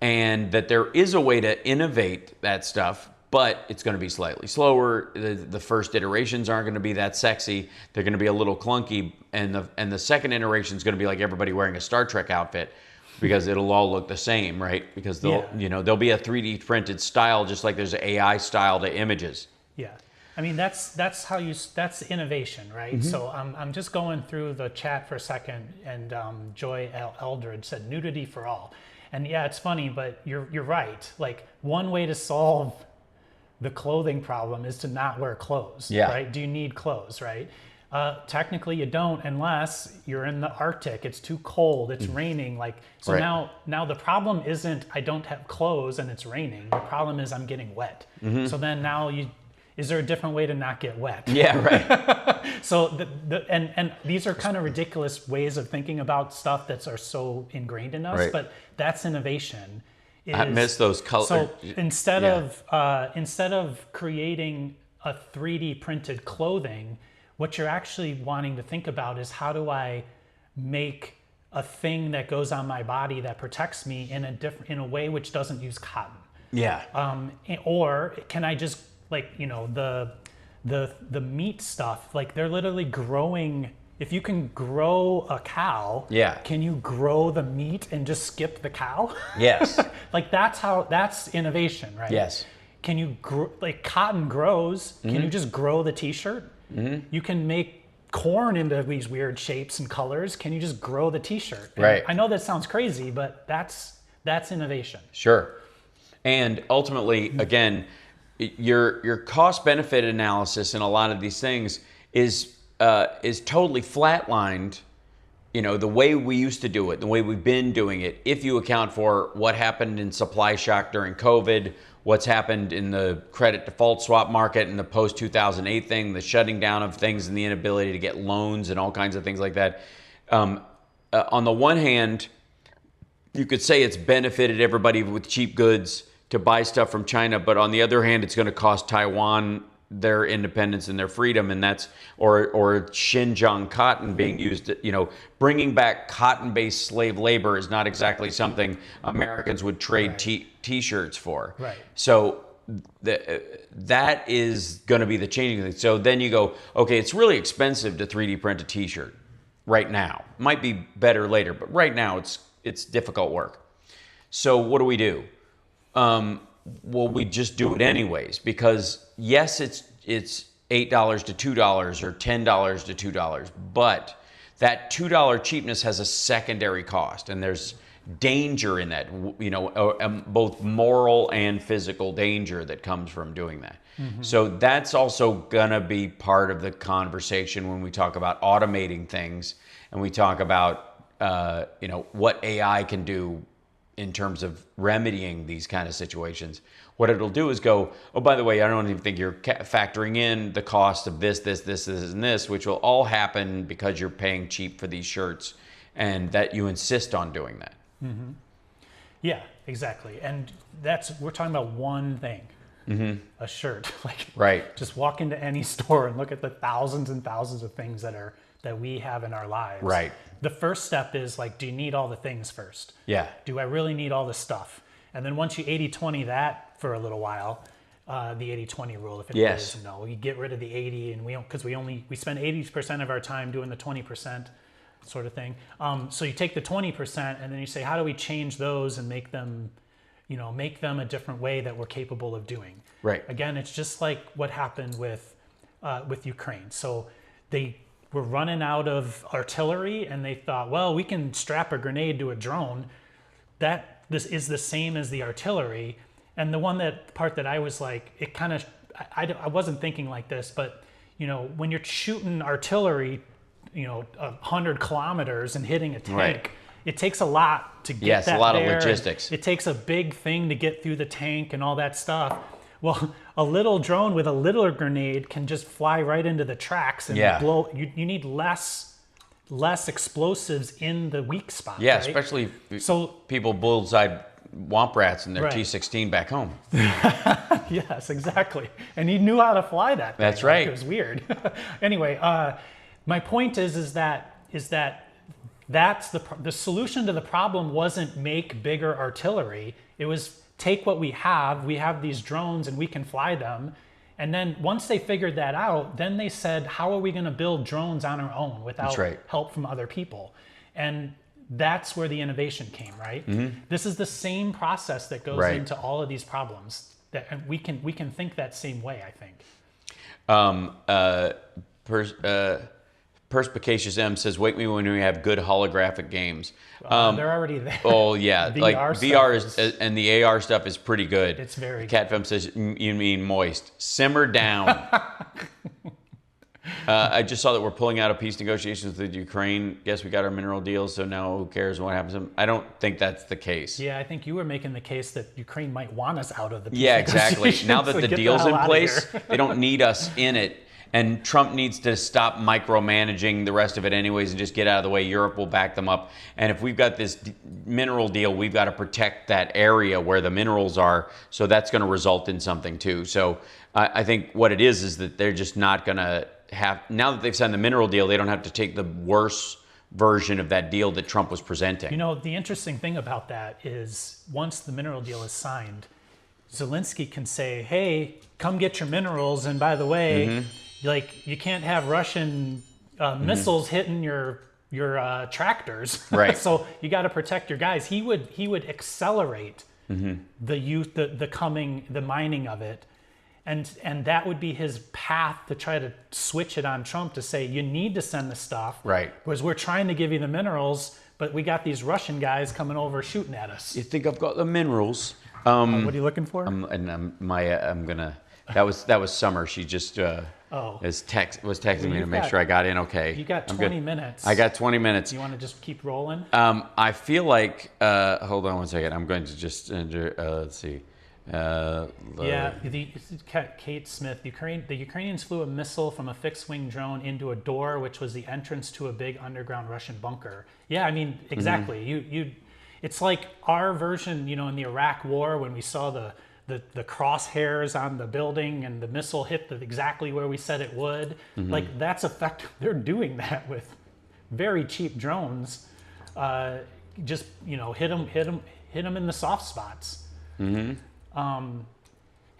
and that there is a way to innovate that stuff, but it's going to be slightly slower. The first iterations aren't going to be that sexy. They're going to be a little clunky, and the second iteration is going to be like everybody wearing a Star Trek outfit, because it'll all look the same, right? Because there'll be a 3D printed style, just like there's an AI style to images. Yeah, I mean that's that's innovation, right? Mm-hmm. So I'm just going through the chat for a second, and Joy Eldridge said nudity for all, and yeah, it's funny, but you're right. Like one way to solve the clothing problem is to not wear clothes, right? Do you need clothes, right? Technically you don't, unless you're in the Arctic. It's too cold, it's raining. So Right. now the problem isn't I don't have clothes and it's raining. The problem is I'm getting wet. Mm-hmm. So then now is there a different way to not get wet? Yeah, right. So and these are kind of ridiculous ways of thinking about stuff that are so ingrained in us, Right. but that's innovation. I miss those colors. So instead of creating a 3D printed clothing, what you're actually wanting to think about is how do I make a thing that goes on my body that protects me in a way which doesn't use cotton. Yeah. Or can I just the meat stuff, like they're literally growing. If you can grow a cow, can you grow the meat and just skip the cow? Yes. that's innovation, right? Yes. Can you cotton grows? Mm-hmm. Can you just grow the t-shirt? Mm-hmm. You can make corn into these weird shapes and colors. Can you just grow the t-shirt? And right. I know that sounds crazy, but that's innovation. Sure. And ultimately, again, your cost benefit analysis in a lot of these things is totally flatlined. The way we used to do it, the way we've been doing it, if you account for what happened in supply shock during COVID, what's happened in the credit default swap market and the post-2008 thing, the shutting down of things and the inability to get loans and all kinds of things like that. On the one hand, you could say it's benefited everybody with cheap goods to buy stuff from China, but on the other hand, it's going to cost Taiwan their independence and their freedom, and that's or Xinjiang cotton being used. Bringing back cotton-based slave labor is not exactly something Americans would trade t-shirts for. Right. So that is going to be the changing thing. So then you go, okay, it's really expensive to 3D print a t-shirt right now. Might be better later, but right now it's it's difficult work. So what do? Well, we just do it anyways, because yes, it's $8 to $2 or $10 to $2, but that $2 cheapness has a secondary cost, and there's danger in that, both moral and physical danger that comes from doing that. So that's also gonna be part of the conversation when we talk about automating things, and we talk about what AI can do in terms of remedying these kind of situations. What it'll do is go, oh, by the way, I don't even think you're factoring in the cost of this, and this, which will all happen because you're paying cheap for these shirts, and that you insist on doing that. Yeah, exactly. And we're talking about one thing, a shirt. Right. Just walk into any store and look at the thousands and thousands of things that we have in our lives. Right. The first step is do you need all the things first? Yeah. Do I really need all the stuff? And then once you 80-20 that for a little while, the 80-20 rule, if anybody doesn't know, you get rid of the 80, and because we spend 80% of our time doing the 20% sort of thing. So you take the 20% and then you say, how do we change those and make them a different way that we're capable of doing? Right. Again, it's just like what happened with Ukraine. So they were running out of artillery, and they thought, well, we can strap a grenade to a drone. This is the same as the artillery. And the part that I was like, it kind of, I wasn't thinking like this, but when you're shooting artillery, 100 kilometers and hitting a tank, right. It takes a lot to get that a lot there. of logistics. It takes a big thing to get through the tank and all that stuff. Well, a little drone with a little grenade can just fly right into the tracks and blow. You need less explosives in the weak spot. Yeah, right? especially people bullseye womp rats in their T-16 back home. Yes, exactly. And he knew how to fly that thing. That's right. It was weird. Anyway, my point is that that's the solution to the problem wasn't make bigger artillery. It was take what we have these drones and we can fly them. And then once they figured that out, then they said, how are we going to build drones on our own without help from other people? And that's where the innovation came, right? This is the same process that goes into all of these problems. And we can think that same way, I think. Perspicacious M says, wake me when we have good holographic games. They're already there. Oh, yeah. VR and the AR stuff is pretty good. It's very Cat Femme says, you mean moist. Simmer down. I just saw that we're pulling out of peace negotiations with Ukraine. Guess we got our mineral deals, so now who cares what happens to them? I don't think that's the case. Yeah, I think you were making the case that Ukraine might want us out of the peace exactly. Now that so the deal's in place, they don't need us in it. And Trump needs to stop micromanaging the rest of it anyways and just get out of the way. Europe will back them up. And if we've got this mineral deal, we've got to protect that area where the minerals are. So that's going to result in something too. So I think what it is that they're just not going to have, now that they've signed the mineral deal, they don't have to take the worst version of that deal that Trump was presenting. The interesting thing about that is once the mineral deal is signed, Zelensky can say, hey, come get your minerals. And by the way, you can't have Russian missiles hitting your tractors. Right. So you got to protect your guys. He would accelerate the mining of it. And that would be his path to try to switch it on Trump to say, you need to send the stuff. Right. Because we're trying to give you the minerals, but we got these Russian guys coming over shooting at us. You think I've got the minerals? What are you looking for? That was Summer. She just was texting me to make sure I got in okay. You got 20 minutes. I got 20 minutes. You want to just keep rolling? I feel like, hold on one second. I'm going to just, let's see. Kate Smith, the Ukrainians flew a missile from a fixed-wing drone into a door, which was the entrance to a big underground Russian bunker. Yeah, I mean, exactly. It's like our version, in the Iraq War when we saw the crosshairs on the building and the missile hit exactly where we said it would. Like that's effective. They're doing that with very cheap drones. Just hit them in the soft spots.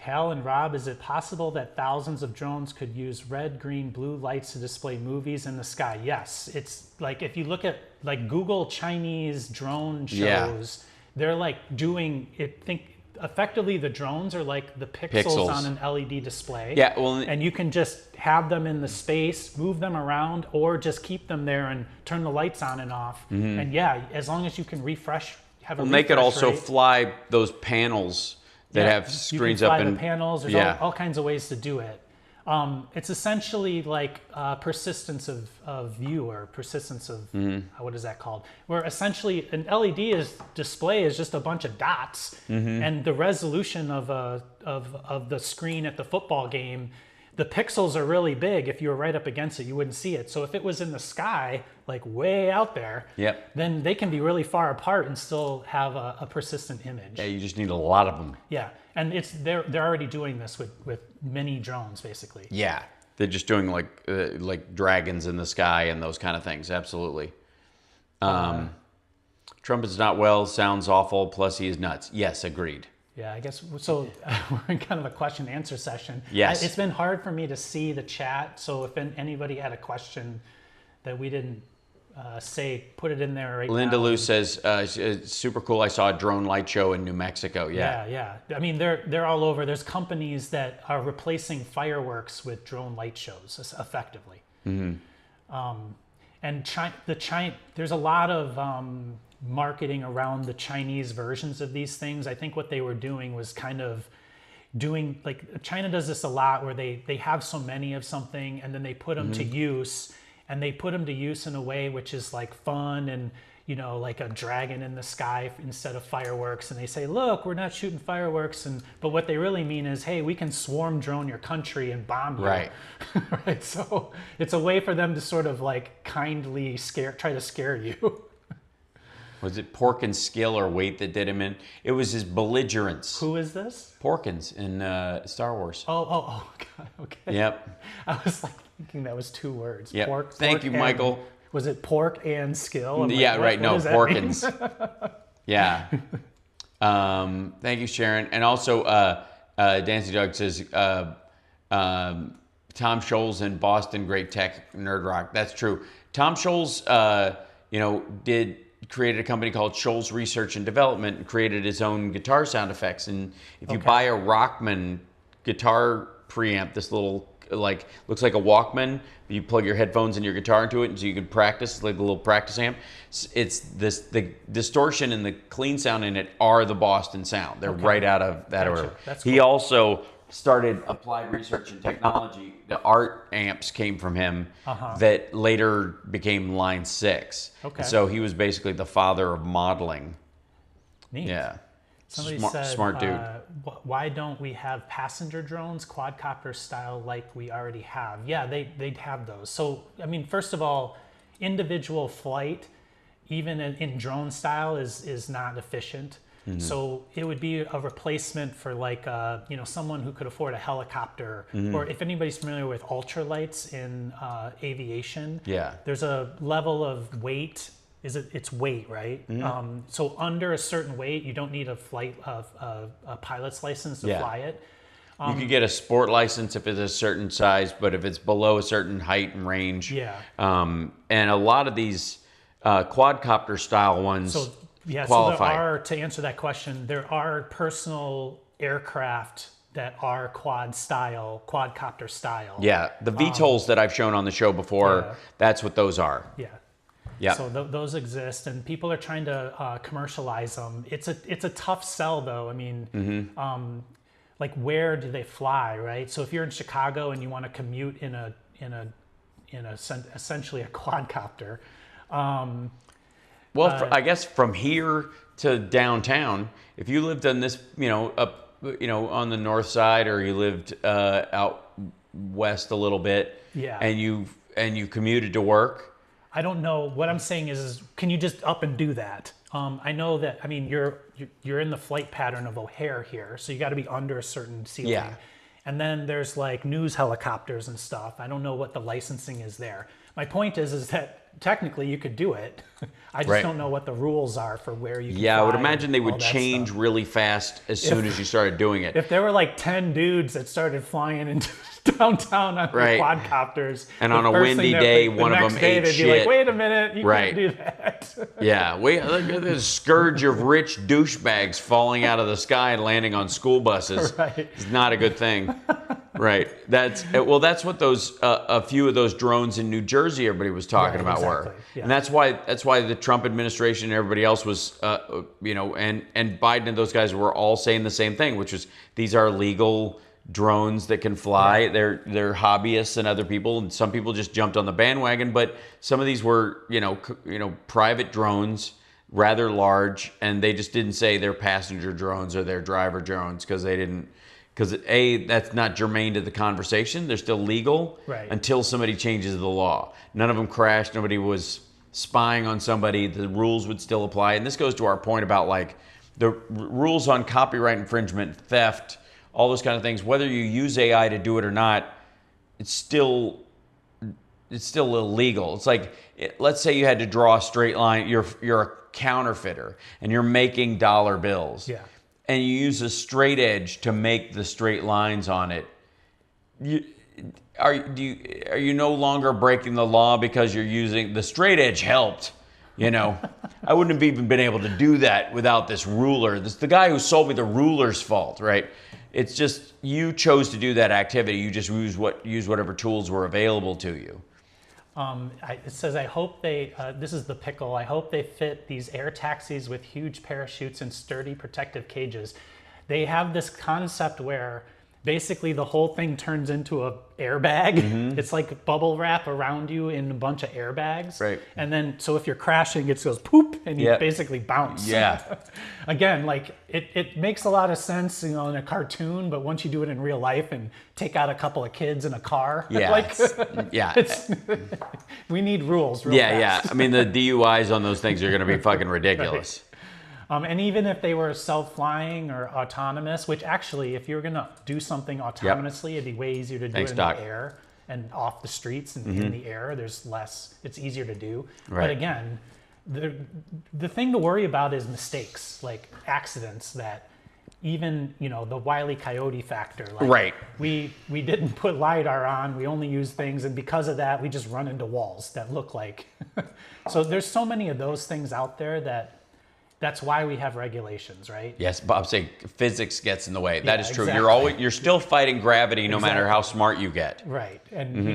Hal and Rob, is it possible that thousands of drones could use red, green, blue lights to display movies in the sky? Yes. It's like if you look at like Google Chinese drone shows, they're like doing it. Effectively, the drones are like the pixels on an LED display. Yeah, well, and you can just have them in the space, move them around, or just keep them there and turn the lights on and off. And yeah, as long as you can refresh, they could also fly those panels that have screens you can up fly and the panels. There's all kinds of ways to do it. It's essentially like persistence of view, or persistence of what is that called? Where essentially an LED display is just a bunch of dots, and the resolution of the screen at the football game, the pixels are really big. If you were right up against it, you wouldn't see it. So if it was in the sky, like way out there, then they can be really far apart and still have a persistent image. Yeah, you just need a lot of them. Yeah, and they're already doing this with mini drones, basically. Yeah, they're just doing like dragons in the sky and those kind of things. Absolutely. Trump is not well, sounds awful, plus he is nuts. Yes, agreed. Yeah, I guess so. We're in kind of a question and answer session. Yes. It's been hard for me to see the chat, so if anybody had a question that we didn't say, put it in there right now. Linda Lou says, it's super cool. I saw a drone light show in New Mexico. Yeah. I mean, they're all over. There's companies that are replacing fireworks with drone light shows effectively. And there's a lot of marketing around the Chinese versions of these things. I think what they were doing was kind of doing, like China does this a lot, where they have so many of something and then they put them to use, and they put them to use in a way which is like fun and, you know, like a dragon in the sky instead of fireworks. And they say, look, we're not shooting fireworks. But what they really mean is, hey, we can swarm drone your country and bomb you. Right. Right. So it's a way for them to sort of like kindly try to scare you. Was it Porkins' skill or weight that did him in? It was his belligerence. Who is this? Porkins in Star Wars. Oh, God, okay. Yep. I was like thinking that was two words. Yep. Pork. Thank you, Michael. Was it pork and skill? Yeah, right. No, Porkins. Yeah. Thank you, Sharon. And also, Dancy Doug says, Tom Scholes in Boston, great tech, nerd rock. That's true. Tom Scholes, created a company called Scholes Research and Development and created his own guitar sound effects. And if you buy a Rockman guitar preamp, this little, looks like a Walkman, you plug your headphones and your guitar into it, and so you can practice, like a little practice amp. The distortion and the clean sound in it are the Boston sound. They're right out of that order. That's He cool. also started Applied Research and Technology. The art amps came from him that later became Line 6. Okay. So he was basically the father of modeling. Neat. Yeah. Somebody smart dude. Why don't we have passenger drones, quadcopter style, like we already have? Yeah, they'd have those. So, I mean, first of all, individual flight, even in drone style, is not efficient. So it would be a replacement for someone who could afford a helicopter, or if anybody's familiar with ultralights in aviation, there's a level of weight. It's weight, right? So under a certain weight, you don't need a pilot's license to fly it. You could get a sport license if it's a certain size, but if it's below a certain height and range. And a lot of these quadcopter style ones qualify. So to answer that question, there are personal aircraft that are quadcopter style. Yeah, the VTOLs that I've shown on the show before, that's what those are. Yeah. So those exist, and people are trying to commercialize them. It's a tough sell, though. I mean, where do they fly, right? So if you're in Chicago and you want to commute in essentially a quadcopter. I guess from here to downtown, if you lived on this, on the north side, or you lived out west a little bit, and you commuted to work. I don't know. What I'm saying is can you just up and do that? I know that. I mean, you're in the flight pattern of O'Hare here, so you got to be under a certain ceiling. Yeah. And then there's like news helicopters and stuff. I don't know what the licensing is there. My point is that technically you could do it. I just don't know what the rules are for where you can Yeah, I would fly imagine they and all would that change stuff. really fast as soon as you started doing it. If there were like 10 dudes that started flying into downtown on Right. quadcopters, And the on a first windy thing day, the one of next them day ate they'd be shit. like, wait a minute, you Right. can't do that. Yeah, look at this scourge of rich douchebags falling out of the sky and landing on school buses. Right. It's not a good thing. Right. That's what those a few of those drones in New Jersey everybody was talking Right, about were, exactly, yeah. and that's why the Trump administration and everybody else was, and Biden and those guys were all saying the same thing, which was these are legal drones that can fly. They're hobbyists and other people, and some people just jumped on the bandwagon. But some of these were private drones, rather large, and they just didn't say they're passenger drones or they're driver drones because that's not germane to the conversation. They're still legal until somebody changes the law. None of them crashed. Nobody was spying on somebody. The rules would still apply. And this goes to our point about like the rules on copyright infringement, theft, all those kind of things. Whether you use AI to do it or not, it's still illegal. It's like, let's say you had to draw a straight line. You're a counterfeiter and you're making dollar bills. Yeah. And you use a straight edge to make the straight lines on it. Are you no longer breaking the law because you're using the straight edge helped? I wouldn't have even been able to do that without this ruler. The guy who sold me the ruler's fault, right? It's just you chose to do that activity. You just use whatever tools were available to you. It says, I hope this is the pickle, I hope they fit these air taxis with huge parachutes and sturdy protective cages. They have this concept where basically the whole thing turns into a airbag. Mm-hmm. It's like bubble wrap around you in a bunch of airbags. Right. And then, so if you're crashing, it goes poop and you basically bounce. Yeah. Again, like it makes a lot of sense, in a cartoon, but once you do it in real life and take out a couple of kids in a car, we need rules real fast. I mean, the DUIs on those things are going to be fucking ridiculous. And even if they were self-flying or autonomous, which actually, if you were going to do something autonomously, it'd be way easier to do it in the air and off the streets and in the air. There's less, it's easier to do. Right. But again, the thing to worry about is mistakes, like accidents that even, the Wile E. Coyote factor. Like Right. We didn't put LiDAR on, we only use things, and because of that, we just run into walls that look like. So there's so many of those things out there that's why we have regulations, right? Yes, Bob saying physics gets in the way. That is true. Exactly. You're still fighting gravity no matter how smart you get. Right. And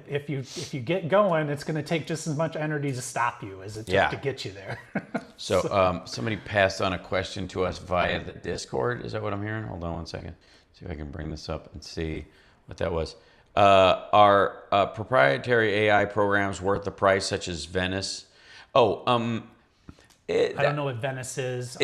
if you get going, it's going to take just as much energy to stop you as it took to get you there. So somebody passed on a question to us via the Discord. Is that what I'm hearing? Hold on one second. See if I can bring this up and see what that was. Are proprietary AI programs worth the price, such as Venice? I don't know what Venice is.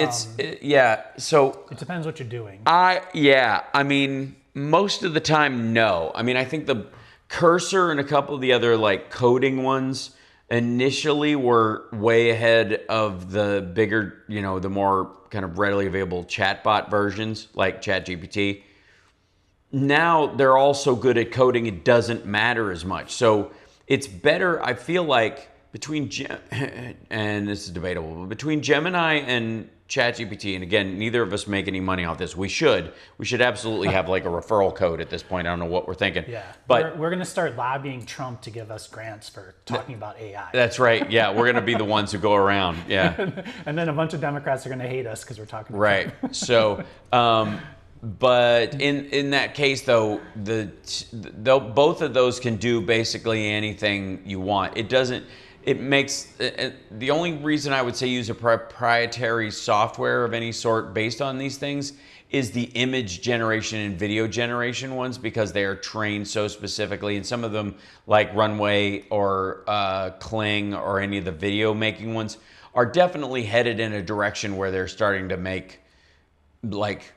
So it depends what you're doing. I mean, most of the time, no. I mean, I think the Cursor and a couple of the other like coding ones initially were way ahead of the bigger, the more kind of readily available chatbot versions like ChatGPT. Now they're all so good at coding, it doesn't matter as much. So it's better, I feel like, between and this is debatable, but between Gemini and ChatGPT, and again, neither of us make any money off this. We should absolutely have like a referral code at this point. I don't know what we're thinking. Yeah, but we're going to start lobbying Trump to give us grants for talking about AI. That's right. Yeah, we're going to be the ones who go around. Yeah, and then a bunch of Democrats are going to hate us because we're talking about right. Trump. So, but in that case, though, both of those can do basically anything you want. It doesn't. It makes the only reason I would say use a proprietary software of any sort based on these things is the image generation and video generation ones, because they are trained so specifically. And some of them, like Runway or Kling or any of the video making ones, are definitely headed in a direction where they're starting to make like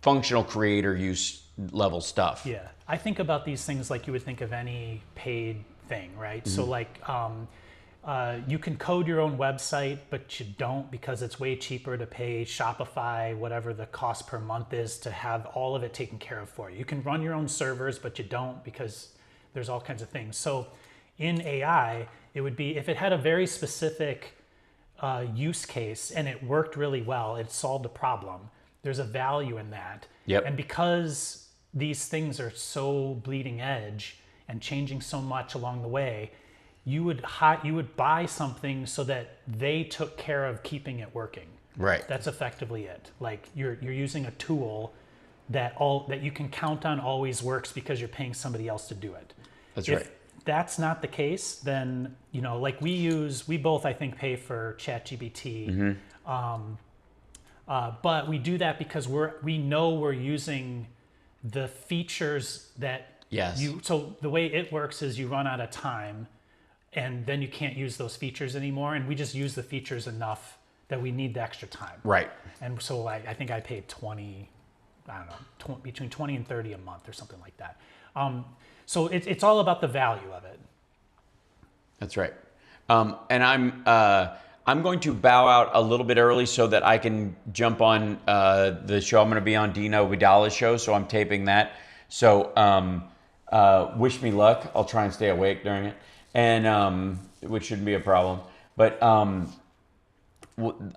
functional creator use level stuff. Yeah, I think about these things like you would think of any paid thing, right? So like you can code your own website, but you don't, because it's way cheaper to pay Shopify, whatever the cost per month is, to have all of it taken care of for you. You can run your own servers, but you don't, because there's all kinds of things. So in AI, it would be if it had a very specific use case and it worked really well, it solved a problem. There's a value in that. Yep. And because these things are so bleeding edge and changing so much along the way, you would buy something so that they took care of keeping it working. Right. That's effectively it. Like you're using a tool that you can count on always works because you're paying somebody else to do it. That's if right. that's not the case, then like we both I think pay for ChatGPT, but we do that because we know we're using the features that Yes. So the way it works is you run out of time, and then you can't use those features anymore, and we just use the features enough that we need the extra time. Right. And so I think I paid between 20 and 30 a month or something like that. So it's all about the value of it. That's right. And I'm going to bow out a little bit early so that I can jump on the show. I'm going to be on Dina Widala's show, so I'm taping that. So wish me luck. I'll try and stay awake during it, and which shouldn't be a problem. But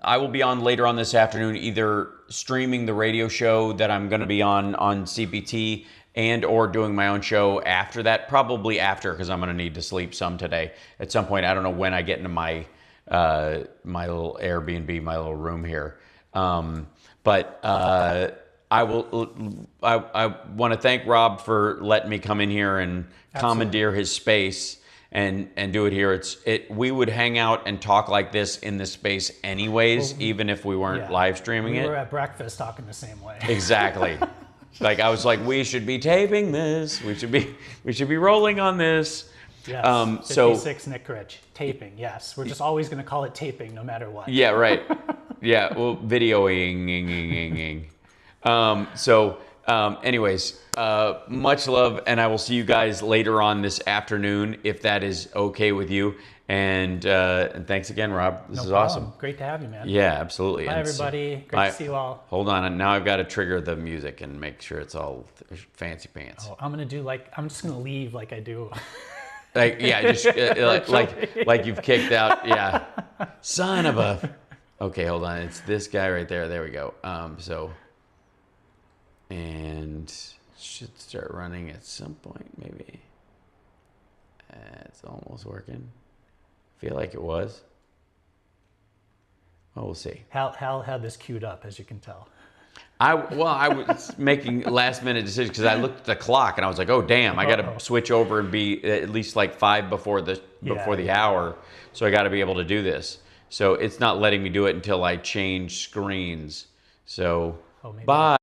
I will be on later on this afternoon, either streaming the radio show that I'm going to be on CPT and or doing my own show after that, probably after, because I'm going to need to sleep some today at some point. I don't know when I get into my my little Airbnb, my little room here. But I want to thank Rob for letting me come in here and commandeer his space and do it here. We would hang out and talk like this in this space anyways, even if we weren't live streaming it. We were at breakfast talking the same way. Exactly. Like I was like, we should be taping this. We should be rolling on this. Yes. 56 Nick Rich. Taping. Yes. We're just always going to call it taping no matter what. Yeah. Right. Yeah. Well, videoing. Anyways, much love, and I will see you guys later on this afternoon if that is okay with you. And thanks again, Rob. This is awesome. Great to have you, man. Yeah, absolutely. Bye, everybody. Great to see you all. Hold on, and now I've got to trigger the music and make sure it's all fancy pants. Oh, I'm just gonna leave like I do. Like just like you've kicked out. Yeah, son of a. Okay, hold on. It's this guy right there. There we go. And should start running at some point, maybe. It's almost working. Feel like it was. Well, we'll see. Hal had this queued up, as you can tell. I was making last minute decisions because I looked at the clock and I was like, oh damn, I got to switch over and be at least like 5 before the hour, so I got to be able to do this. So it's not letting me do it until I change screens. So bye.